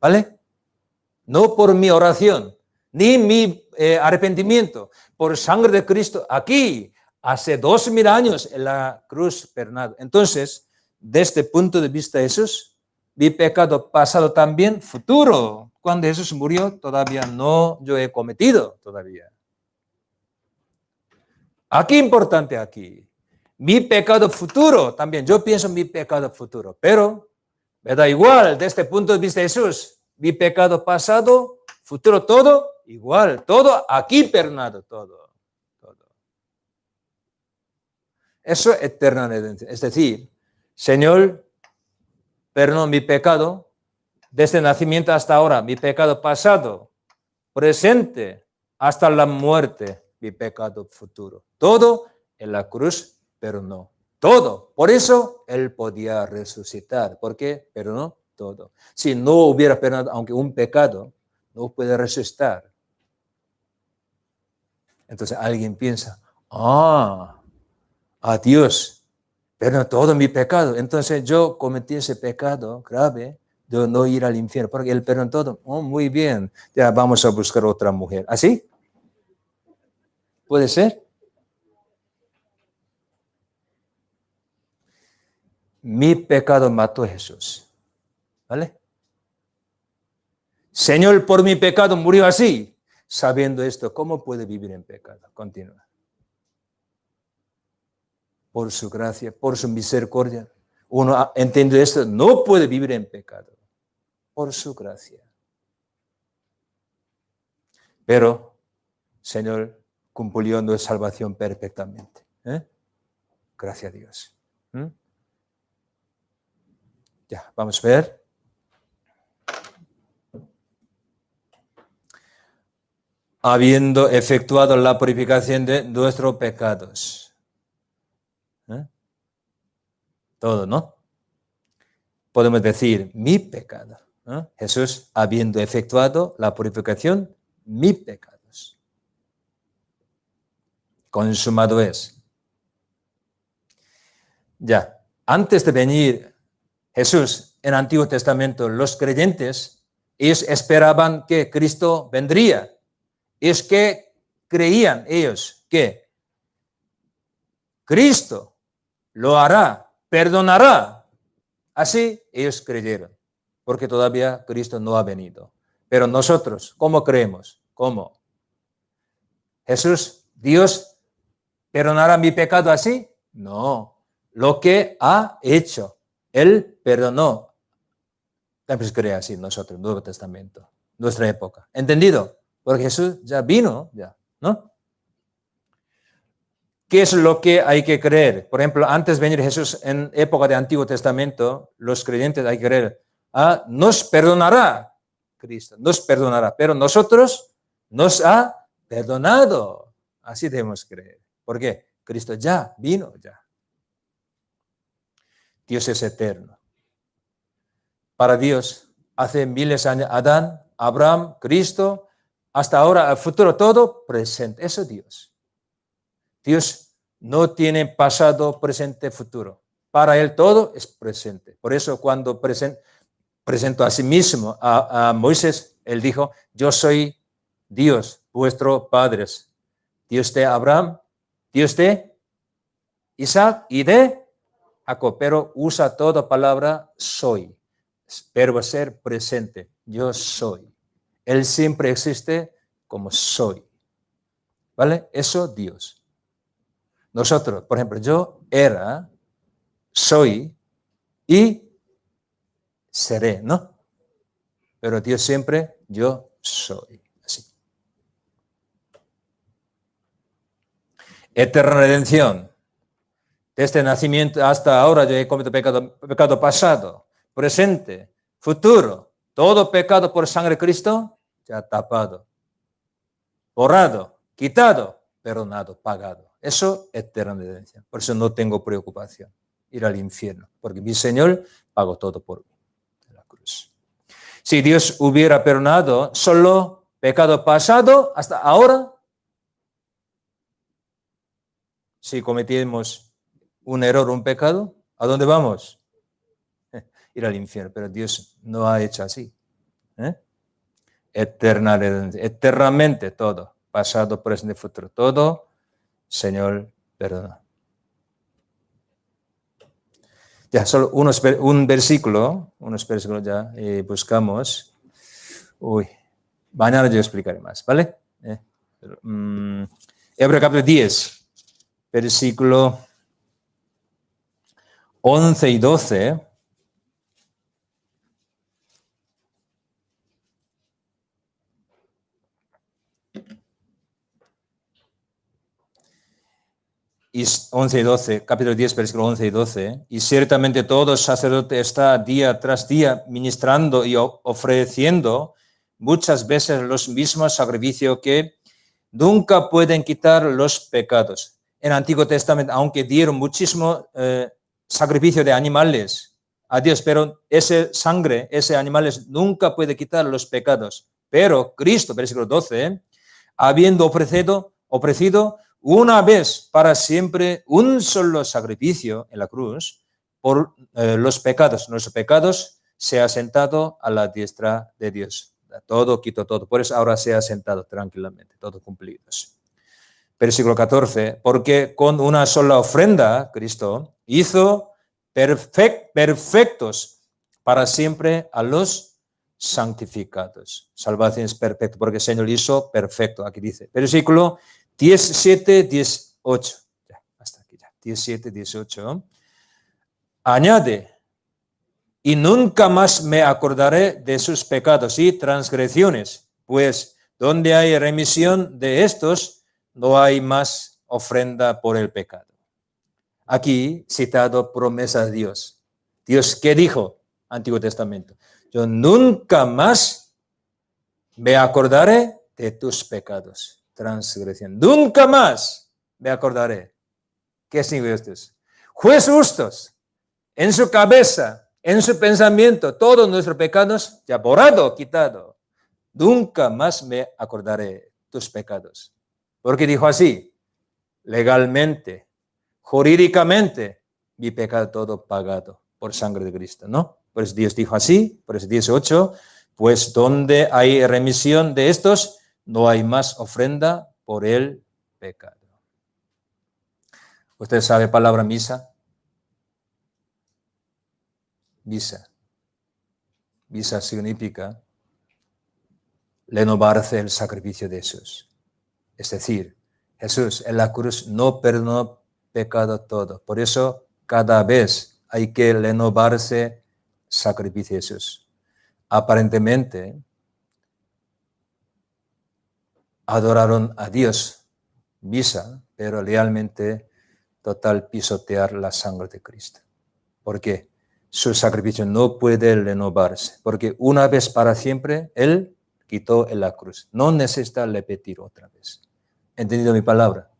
¿Vale? No por mi oración, ni mi arrepentimiento, por sangre de Cristo, aquí, hace 2000 años, en la cruz perdonado. Entonces, desde el punto de vista de Jesús, mi pecado pasado también, futuro, cuando Jesús murió, todavía no yo he cometido todavía. Aquí importante aquí, mi pecado futuro también, yo pienso en mi pecado futuro, pero me da igual desde el punto de vista de Jesús, mi pecado pasado, futuro, todo igual, todo aquí perdonado, todo. Eso es eterna redención, es decir, Señor, perdona mi pecado, desde el nacimiento hasta ahora, mi pecado pasado, presente, hasta la muerte, mi pecado futuro. Todo en la cruz perdonó. Todo. Por eso Él podía resucitar. ¿Por qué? Perdonó todo. Si no hubiera perdonado, aunque un pecado, no puede resucitar. Entonces alguien piensa, a Dios perdonó todo mi pecado. Entonces yo cometí ese pecado grave de no ir al infierno, porque Él perdonó todo. Oh, muy bien, ya vamos a buscar otra mujer. ¿Así? ¿Puede ser? Mi pecado mató a Jesús. ¿Vale? Señor, por mi pecado murió así. Sabiendo esto, ¿cómo puede vivir en pecado? Continúa. Por su gracia, por su misericordia. Uno entiende esto, no puede vivir en pecado. Por su gracia. Pero, Señor, cumplió nuestra salvación perfectamente. Gracias a Dios. Ya, vamos a ver. Habiendo efectuado la purificación de nuestros pecados. Todo, ¿no? Podemos decir, mi pecado. Jesús, habiendo efectuado la purificación, mis pecados. Consumado es. Ya, antes de venir Jesús en el Antiguo Testamento, los creyentes, ellos esperaban que Cristo vendría. Es que creían ellos que Cristo lo hará, perdonará. Así ellos creyeron, porque todavía Cristo no ha venido. Pero nosotros, ¿cómo creemos? ¿Cómo? Jesús, Dios, ¿perdonará mi pecado así? No. Lo que ha hecho, Él perdonó. También cree así nosotros, Nuevo Testamento, nuestra época. ¿Entendido? Porque Jesús ya vino, ya, ¿no? ¿Qué es lo que hay que creer? Por ejemplo, antes de venir Jesús en época de Antiguo Testamento, los creyentes hay que creer, nos perdonará Cristo, nos perdonará, pero nosotros nos ha perdonado. Así debemos creer. ¿Por qué? Cristo ya vino, ya. Dios es eterno. Para Dios, hace miles de años, Adán, Abraham, Cristo, hasta ahora, el futuro, todo presente. Eso es Dios. Dios no tiene pasado, presente, futuro. Para Él todo es presente. Por eso cuando presentó a sí mismo a Moisés, Él dijo, yo soy Dios, vuestro Padre. Dios de Abraham, Dios de Isaac y de Jacob. Pero usa toda palabra soy. Verbo ser presente. Yo soy. Él siempre existe como soy. ¿Vale? Eso Dios. Nosotros, por ejemplo, yo era, soy y seré, ¿no? Pero Dios siempre, yo soy. Así. Eterna redención. Desde el nacimiento hasta ahora yo he cometido pecado pasado, presente, futuro. Todo pecado por sangre de Cristo ya tapado, borrado, quitado, perdonado, pagado. Eso es eterna redención. Por eso no tengo preocupación ir al infierno, porque mi Señor pagó todo por mí en la cruz. Si Dios hubiera perdonado solo pecado pasado hasta ahora, si cometimos un error, un pecado, ¿a dónde vamos? Ir al infierno, pero Dios no ha hecho así. Eterna redención, eternamente todo, pasado, presente, futuro, todo, Señor, perdona. Ya, solo un versículo, unos versículos ya buscamos. Mañana yo explicaré más, ¿vale? Hebreos capítulo 10, versículo 11 y 12. Y 11 y 12, capítulo 10, versículo 11 y 12. Y ciertamente todo sacerdote está día tras día ministrando y ofreciendo muchas veces los mismos sacrificios que nunca pueden quitar los pecados. En el Antiguo Testamento, aunque dieron muchísimo sacrificio de animales a Dios, pero esa sangre, ese animales nunca puede quitar los pecados. Pero Cristo, versículo 12, habiendo ofrecido una vez para siempre un solo sacrificio en la cruz por los pecados, nuestros pecados, se ha sentado a la diestra de Dios. Todo, quitó todo. Por eso ahora se ha sentado tranquilamente, todos cumplidos. Versículo 14, porque con una sola ofrenda, Cristo hizo perfectos para siempre a los santificados. Salvación es perfecta, porque el Señor hizo perfecto. Aquí dice, versículo 17, 18. Ya, hasta aquí ya. 17, 18. Añade, y nunca más me acordaré de sus pecados y transgresiones, pues donde hay remisión de estos, no hay más ofrenda por el pecado. Aquí citado promesa de Dios. Dios, ¿qué dijo? Antiguo Testamento. Yo nunca más me acordaré de tus pecados, transgresión. Nunca más me acordaré. ¿Qué significa esto? Juez justos, en su cabeza, en su pensamiento, todos nuestros pecados ya borrado, quitado. Nunca más me acordaré de tus pecados. Porque dijo así, legalmente, jurídicamente, mi pecado todo pagado por sangre de Cristo, ¿no? Por eso Dios dijo así, por eso 18, pues donde hay remisión de estos, no hay más ofrenda por el pecado. ¿Usted sabe palabra misa? Misa. Misa significa renovarse el sacrificio de Jesús. Es decir, Jesús en la cruz no perdonó pecado todo. Por eso cada vez hay que renovarse sacrificio de Jesús. Aparentemente adoraron a Dios, misa, pero realmente total pisotear la sangre de Cristo. ¿Por qué? Su sacrificio no puede renovarse, porque una vez para siempre Él quitó en la cruz. No necesita repetir otra vez. ¿Entendido mi palabra?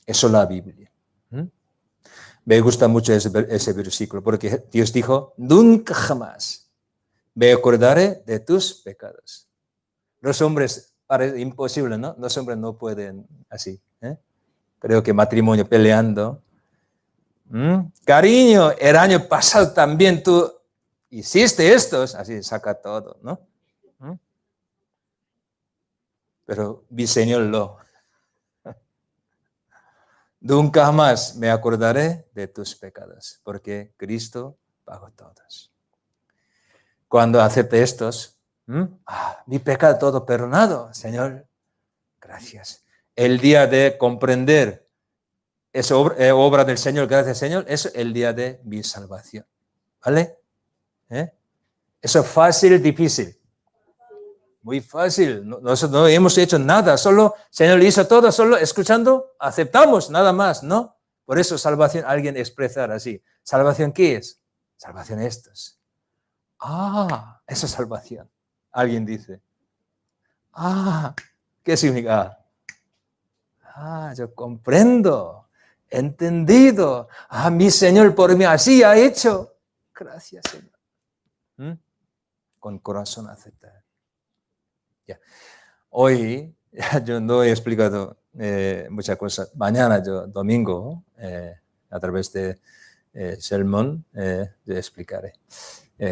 Eso es la Biblia. Me gusta mucho ese versículo, porque Dios dijo, nunca jamás me acordaré de tus pecados. Los hombres, parece imposible, ¿no? Los hombres no pueden así. Creo que matrimonio peleando. Cariño, el año pasado también tú hiciste estos, así saca todo, ¿no? Pero mi Señor lo. Nunca más me acordaré de tus pecados, porque Cristo pagó todos. Cuando acepte estos, mi pecado todo perdonado, Señor, gracias. El día de comprender esa obra del Señor, gracias Señor, es el día de mi salvación. ¿Vale? Eso es fácil, difícil. Muy fácil. Nosotros no hemos hecho nada, solo el Señor hizo todo, solo escuchando, aceptamos, nada más, ¿no? Por eso salvación, alguien expresar así. ¿Salvación qué es? Salvación estos. Eso es salvación. Alguien dice. ¿Qué significa? Yo comprendo, entendido. Mi Señor por mí así ha hecho. Gracias, Señor. Con corazón aceptar. Ya. Hoy yo no he explicado muchas cosas. Mañana, domingo, a través de sermón, yo explicaré.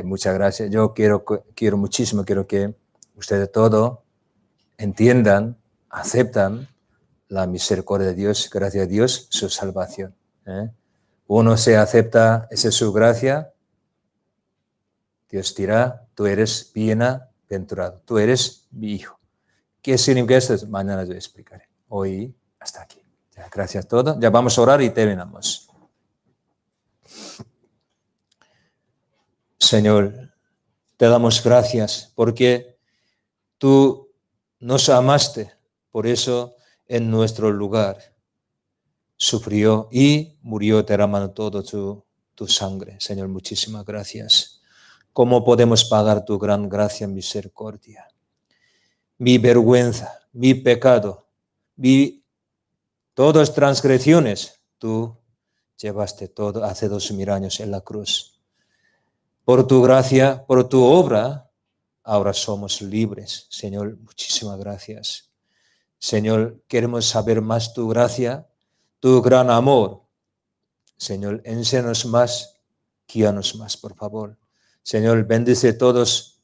Muchas gracias. Yo quiero muchísimo, quiero que ustedes todos entiendan, aceptan la misericordia de Dios, gracias a Dios, su salvación. Uno se acepta, esa es su gracia, Dios dirá, tú eres bienaventurado, tú eres mi hijo. ¿Qué significa esto? Mañana yo explicaré. Hoy hasta aquí. Ya, gracias a todos. Ya vamos a orar y terminamos. Señor, te damos gracias porque tú nos amaste, por eso en nuestro lugar sufrió y murió derramando todo tu sangre. Señor, muchísimas gracias. ¿Cómo podemos pagar tu gran gracia y misericordia? Mi vergüenza, mi pecado, todas transgresiones, tú llevaste todo hace 2000 años en la cruz. Por tu gracia, por tu obra, ahora somos libres. Señor, muchísimas gracias. Señor, queremos saber más tu gracia, tu gran amor. Señor, enséñanos más, guíanos más, por favor. Señor, bendice todos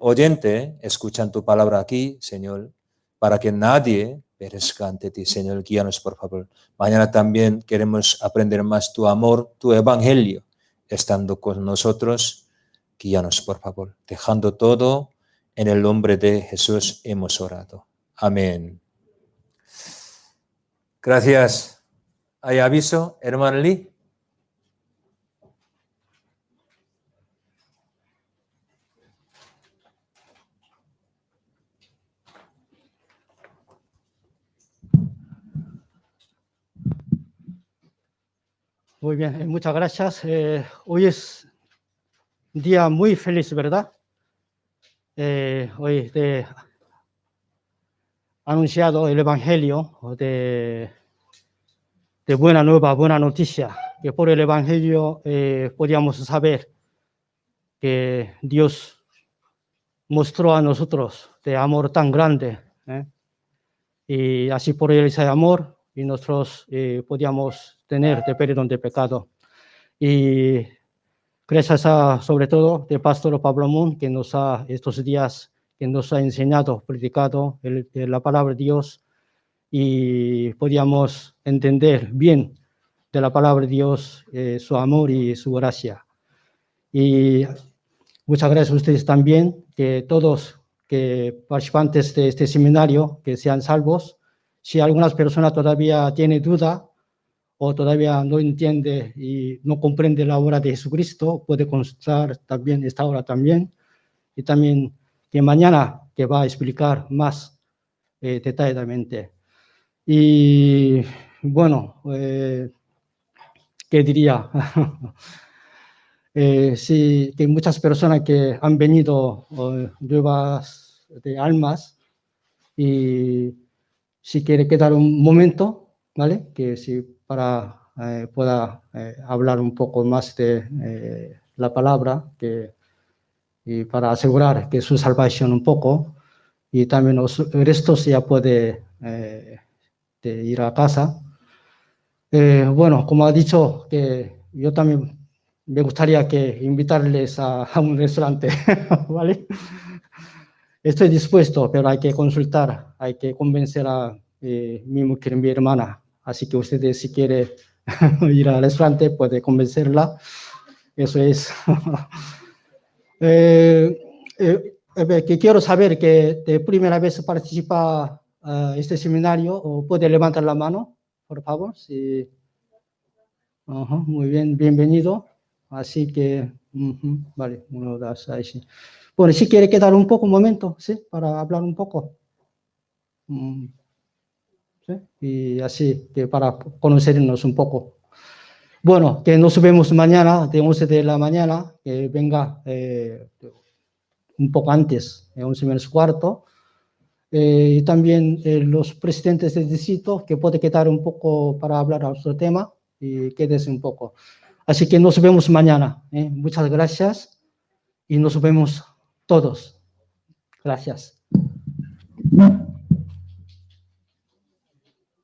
oyentes, escuchan tu palabra aquí, Señor, para que nadie perezca ante ti. Señor, guíanos, por favor. Mañana también queremos aprender más tu amor, tu evangelio, estando con nosotros. Guíanos, por favor. Dejando todo, en el nombre de Jesús hemos orado. Amén. Gracias. ¿Hay aviso, hermano Lee? Muy bien, muchas gracias. Hoy es un día muy feliz, ¿verdad? Hoy he anunciado el Evangelio de buena nueva, buena noticia, que por el Evangelio podíamos saber que Dios mostró a nosotros de amor tan grande, y así por ese amor y nosotros podíamos tener de perdón de pecado. Y gracias sobre todo de Pastor Pablo Moon, que estos días que nos ha enseñado, predicado la palabra de Dios, y podíamos entender bien de la palabra de Dios su amor y su gracia. Y muchas gracias a ustedes también, que todos que participantes de este seminario, que sean salvos. Si algunas personas todavía tienen duda o todavía no entiende y no comprende la obra de Jesucristo, puede consultar también esta hora también. Y también que mañana que va a explicar más detalladamente. Y bueno, ¿qué diría? Sí, que muchas personas que han venido nuevas de almas, y si quiere quedar un momento, ¿vale? Que si para pueda hablar un poco más de la palabra, y para asegurar que su salvación un poco, y también el resto ya puede de ir a casa. Bueno, como ha dicho, que yo también me gustaría que invitarles a un restaurante, ¿vale? Estoy dispuesto, pero hay que consultar, hay que convencer a mi hermana. Así que ustedes, si quieren ir al restaurante, puede convencerla. Eso es. Que quiero saber que de primera vez participa este seminario, o puede levantar la mano, por favor. Sí. Muy bien, bienvenido. Así que, vale, 1, 2, 6. Bueno, si quiere quedar un poco, un momento, ¿sí? Para hablar un poco. ¿Sí? Y así, que para conocernos un poco. Bueno, que nos vemos mañana, de 11 de la mañana, que venga un poco antes, 11 menos cuarto. Y también los presidentes del distrito, que puede quedar un poco para hablar a otro tema, y quédese un poco. Así que nos vemos mañana. Muchas gracias y nos vemos todos. Gracias.